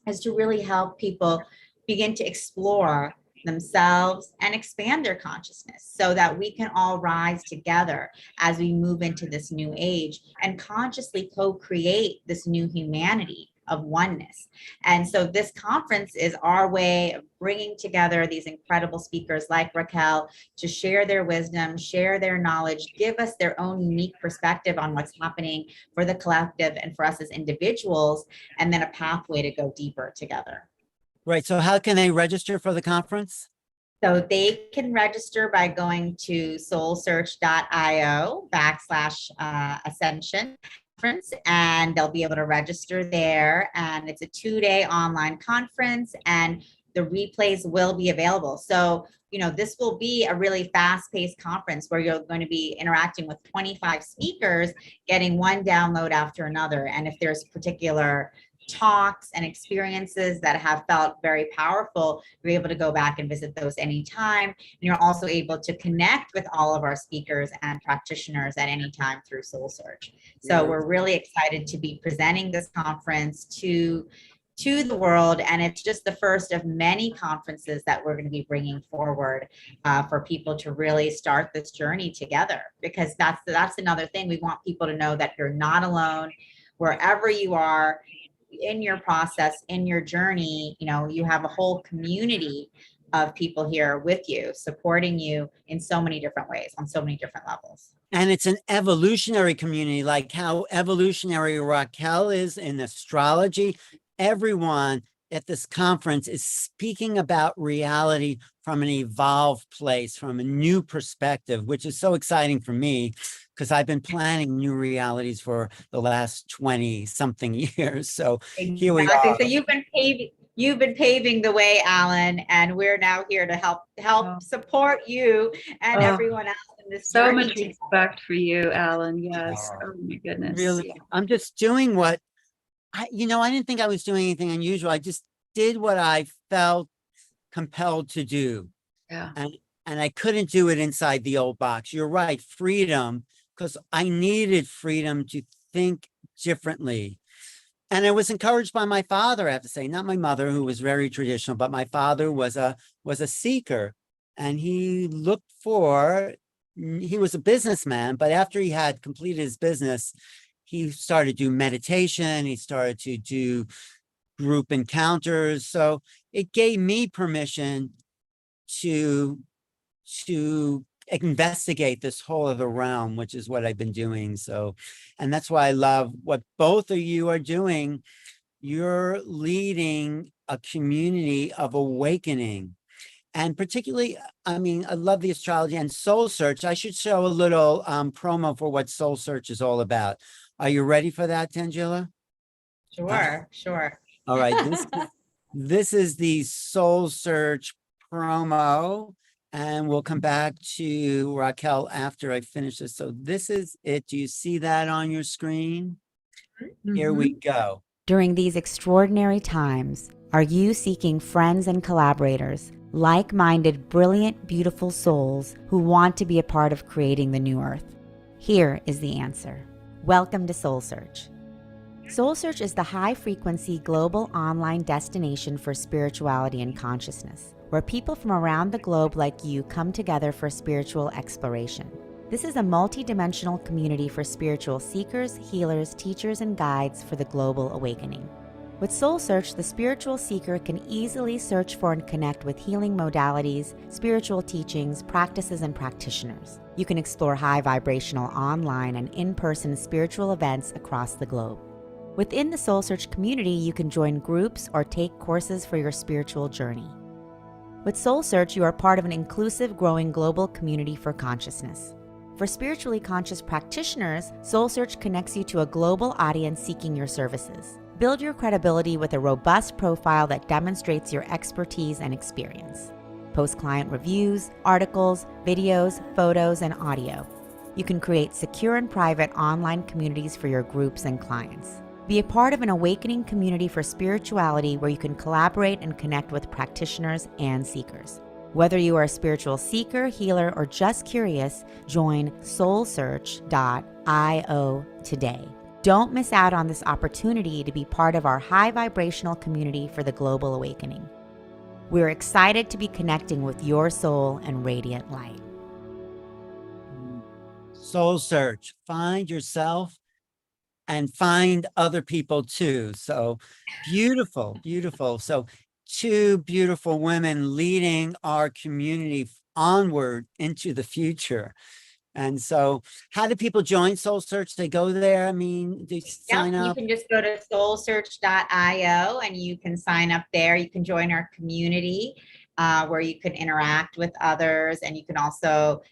is to really help people begin to explore themselves and expand their consciousness so that we can all rise together as we move into this new age and consciously co-create this new humanity of oneness. And so this conference is our way of bringing together these incredible speakers like Raquel to share their wisdom, share their knowledge, give us their own unique perspective on what's happening for the collective and for us as individuals, and then a pathway to go deeper together. Right. So how can they register for the conference? So they can register by going to soulsearch.io/ascension conference, and they'll be able to register there. And it's a 2-day online conference, and the replays will be available. So this will be a really fast-paced conference where you're going to be interacting with 25 speakers, getting one download after another. And if there's particular talks and experiences that have felt very powerful, you're able to go back and visit those anytime. And you're also able to connect with all of our speakers and practitioners at any time through Soul Search. So we're really excited to be presenting this conference to the world, and it's just the first of many conferences that we're going to be bringing forward for people to really start this journey together, because that's another thing. We want people to know that you're not alone wherever you are in your process, in your journey. You have a whole community of people here with you, supporting you in so many different ways, on so many different levels. And it's an evolutionary community, like how evolutionary Raquel is in astrology. Everyone at this conference is speaking about reality from an evolved place, from a new perspective, which is so exciting for me, because I've been planning new realities for the last 20 something years. So here we are. So you've been paving the way, Alan, and we're now here to help support you and everyone else in this so journey. much respect for you, Alan. Yes. Oh my goodness. Really, I'm just doing what I didn't think I was doing anything unusual. I just did what I felt compelled to do. Yeah. And I couldn't do it inside the old box. You're right, freedom, because I needed freedom to think differently. And I was encouraged by my father, I have to say, not my mother, who was very traditional, but my father was a seeker. And he was a businessman, but after he had completed his business, he started to do meditation. He started to do group encounters. So it gave me permission to investigate this whole other realm, which is what I've been doing. So, and that's why I love what both of you are doing. You're leading a community of awakening. And particularly, I love the astrology and Soul Search. I should show a little promo for what Soul Search is all about. Are you ready for that, Tanjila? Sure. All right. This is the Soul Search promo, and we'll come back to Raquel after I finish this. So this is it. Do you see that on your screen? Here we go. During these extraordinary times, are you seeking friends and collaborators, like-minded, brilliant, beautiful souls who want to be a part of creating the new earth? Here is the answer. Welcome to Soul Search. Soul Search is the high-frequency global online destination for spirituality and consciousness, where people from around the globe like you come together for spiritual exploration. This is a multi-dimensional community for spiritual seekers, healers, teachers, and guides for the global awakening. With Soul Search, the spiritual seeker can easily search for and connect with healing modalities, spiritual teachings, practices, and practitioners. You can explore high vibrational online and in-person spiritual events across the globe. Within the Soul Search community, you can join groups or take courses for your spiritual journey. With Soul Search, you are part of an inclusive, growing global community for consciousness. For spiritually conscious practitioners, Soul Search connects you to a global audience seeking your services. Build your credibility with a robust profile that demonstrates your expertise and experience. Post client reviews, articles, videos, photos, and audio. You can create secure and private online communities for your groups and clients. Be a part of an awakening community for spirituality where you can collaborate and connect with practitioners and seekers. Whether you are a spiritual seeker, healer, or just curious, join soulsearch.io today. Don't miss out on this opportunity to be part of our high vibrational community for the global awakening. We're excited to be connecting with your soul and radiant light. Soul Search. Find yourself and find other people too. So beautiful, beautiful. So two beautiful women leading our community onward into the future. And so how do people join Soul Search? They go there. They sign up. You can just go to soulsearch.io and you can sign up there. You can join our community where you can interact with others, and you can also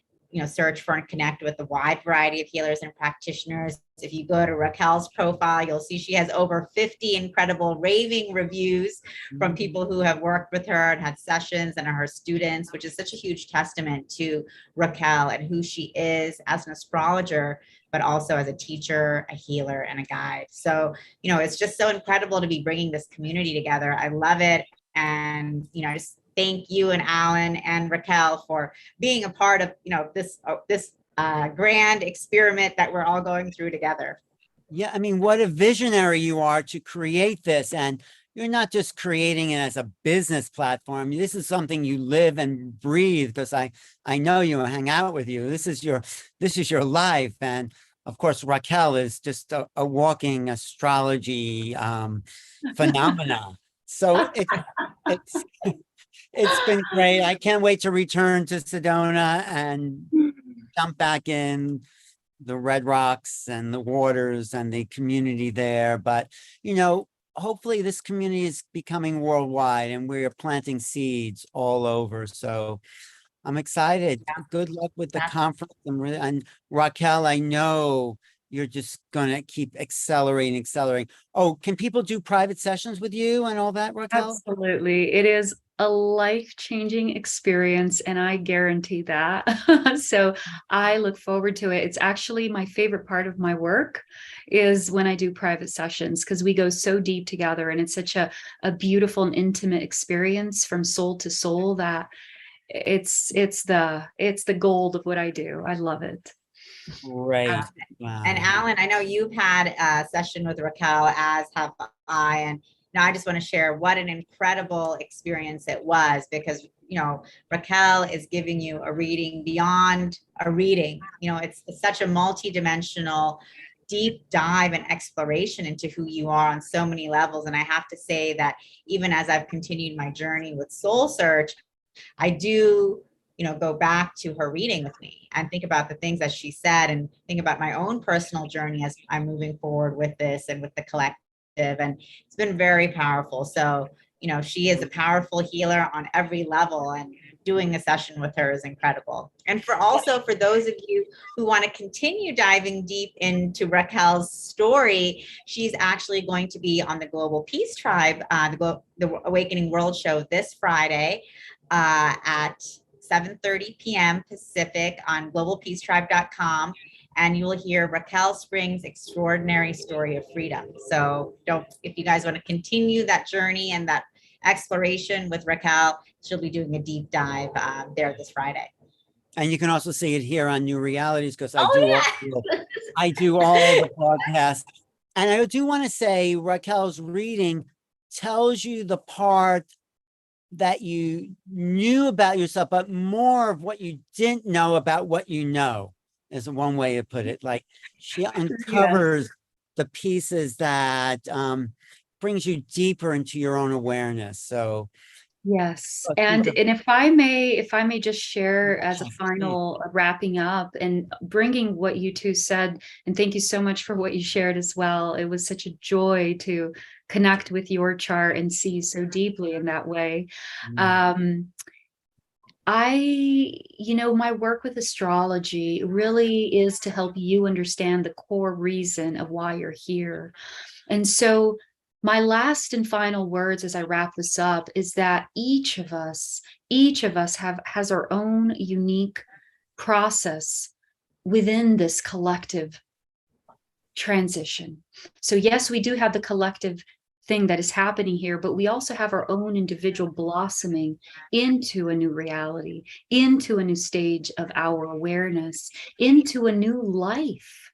search for and connect with a wide variety of healers and practitioners. If you go to Raquel's profile, you'll see she has over 50 incredible raving reviews from people who have worked with her and had sessions and are her students, which is such a huge testament to Raquel and who she is as an astrologer, but also as a teacher, a healer, and a guide. So, it's just so incredible to be bringing this community together. I love it. And, just thank you and Alan and Raquel for being a part of, this grand experiment that we're all going through together. Yeah, I mean, what a visionary you are to create this. And you're not just creating it as a business platform. This is something you live and breathe, because I know you, hang out with you. This is your life. And of course, Raquel is just a walking astrology phenomena. So it's been great. I can't wait to return to Sedona and jump back in the Red Rocks and the waters and the community there. But, hopefully this community is becoming worldwide and we're planting seeds all over. So I'm excited. Yeah. Good luck with the conference. And Raquel, I know you're just going to keep accelerating. Oh, can people do private sessions with you and all that, Raquel? Absolutely. It is a life-changing experience, and I guarantee that. So I look forward to it. It's actually my favorite part of my work is when I do private sessions, because we go so deep together, and it's such a beautiful and intimate experience from soul to soul that it's the gold of what I do. I love it. Great. Wow. And Alan, I know you've had a session with Raquel, as have I, and I just want to share what an incredible experience it was, because Raquel is giving you a reading beyond a reading. It's such a multi-dimensional deep dive and exploration into who you are on so many levels. And I have to say that even as I've continued my journey with Soul Search, I do go back to her reading with me and think about the things that she said, and think about my own personal journey as I'm moving forward with this and with the collective. And it's been very powerful. So, she is a powerful healer on every level, and doing a session with her is incredible. And for those of you who want to continue diving deep into Raquel's story, she's actually going to be on the Global Peace Tribe, the Awakening World Show this Friday at 7:30 p.m. Pacific on globalpeacetribe.com. And you will hear Raquel Spring's extraordinary story of freedom. So if you guys want to continue that journey and that exploration with Raquel, she'll be doing a deep dive there this Friday. And you can also see it here on New Realities, because I do all the podcasts. And I do want to say Raquel's reading tells you the part that you knew about yourself, but more of what you didn't know about what you know, is one way to put it. Like, she uncovers the pieces that brings you deeper into your own awareness. So yes. And if I may just share as a final wrapping up and bringing what you two said, and thank you so much for what you shared as well. It was such a joy to connect with your chart and see so deeply in that way. My work with astrology really is to help you understand the core reason of why you're here. And so my last and final words as I wrap this up is that each of us has our own unique process within this collective transition. So yes, we do have the collective thing that is happening here, but we also have our own individual blossoming into a new reality, into a new stage of our awareness, into a new life,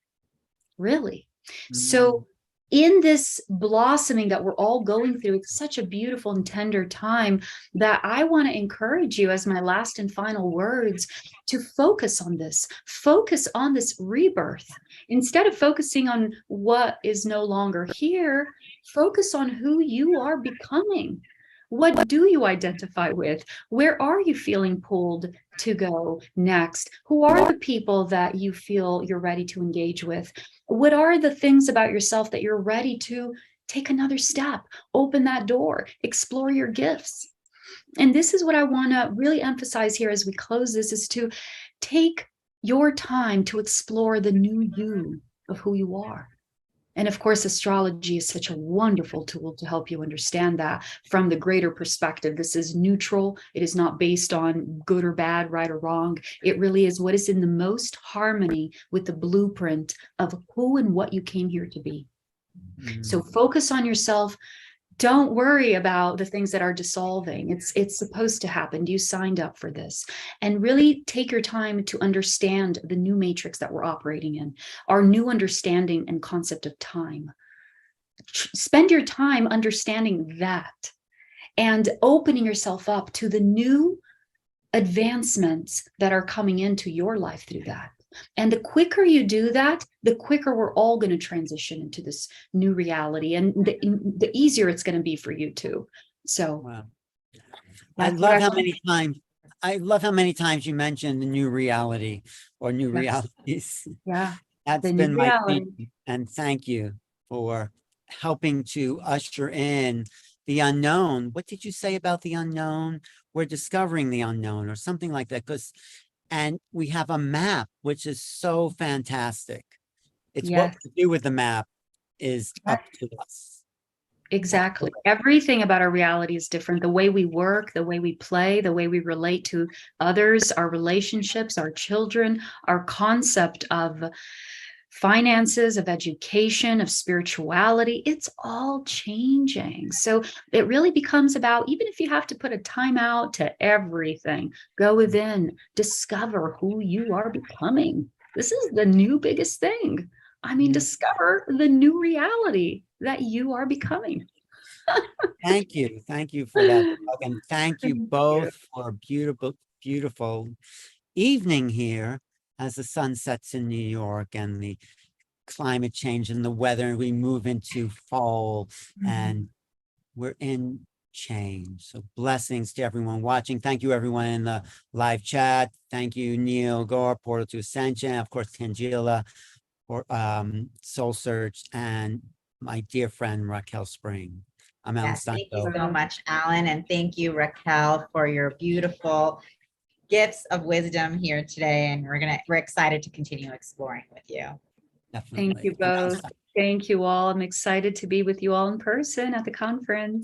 really. So in this blossoming that we're all going through, it's such a beautiful and tender time that I want to encourage you, as my last and final words, to focus on this rebirth. Instead of focusing on what is no longer here, focus on who you are becoming. What do you identify with? Where are you feeling pulled to go next? Who are the people that you feel you're ready to engage with? What are the things about yourself that you're ready to take another step, open that door, explore your gifts? And this is what I want to really emphasize here as we close this, is to take your time to explore the new you of who you are. And of course, astrology is such a wonderful tool to help you understand that from the greater perspective. This is neutral. It is not based on good or bad, right or wrong. It really is what is in the most harmony with the blueprint of who and what you came here to be. So focus on yourself. Don't worry about the things that are dissolving. It's supposed to happen. You signed up for this. And really take your time to understand the new matrix that we're operating in, our new understanding and concept of time. Spend your time understanding that and opening yourself up to the new advancements that are coming into your life through that. And the quicker you do that, the quicker we're all going to transition into this new reality, and the easier it's going to be for you too. So wow. I love how many times you mentioned the new reality or new realities. Yeah. That's been my theme. And thank you for helping to usher in the unknown. What did you say about the unknown? We're discovering the unknown or something like that. And we have a map, which is so fantastic. It's what to do with the map is up to us. Exactly. Everything about our reality is different. The way we work, the way we play, the way we relate to others, our relationships, our children, our concept of finances, of education, of spirituality, it's all changing. So it really becomes about, even if you have to put a time out to everything, go within, discover who you are becoming. This is the new biggest thing. I mean, discover the new reality that you are becoming. Thank you. Thank you for that. And thank you both for a beautiful, beautiful evening here as the sun sets in New York and the climate change and the weather. We move into fall and we're in change. So blessings to everyone watching. Thank you, everyone in the live chat. Thank you, Neil Gore, Portal to Ascension, of course, Tanjila, for Soul Search, and my dear friend Raquel Spring. I'm Alan Thank you Steinfeld. so much, Alan, and thank you, Raquel, for your beautiful gifts of wisdom here today. And we're excited to continue exploring with you. Definitely. Thank you both. Thank you all. I'm excited to be with you all in person at the conference.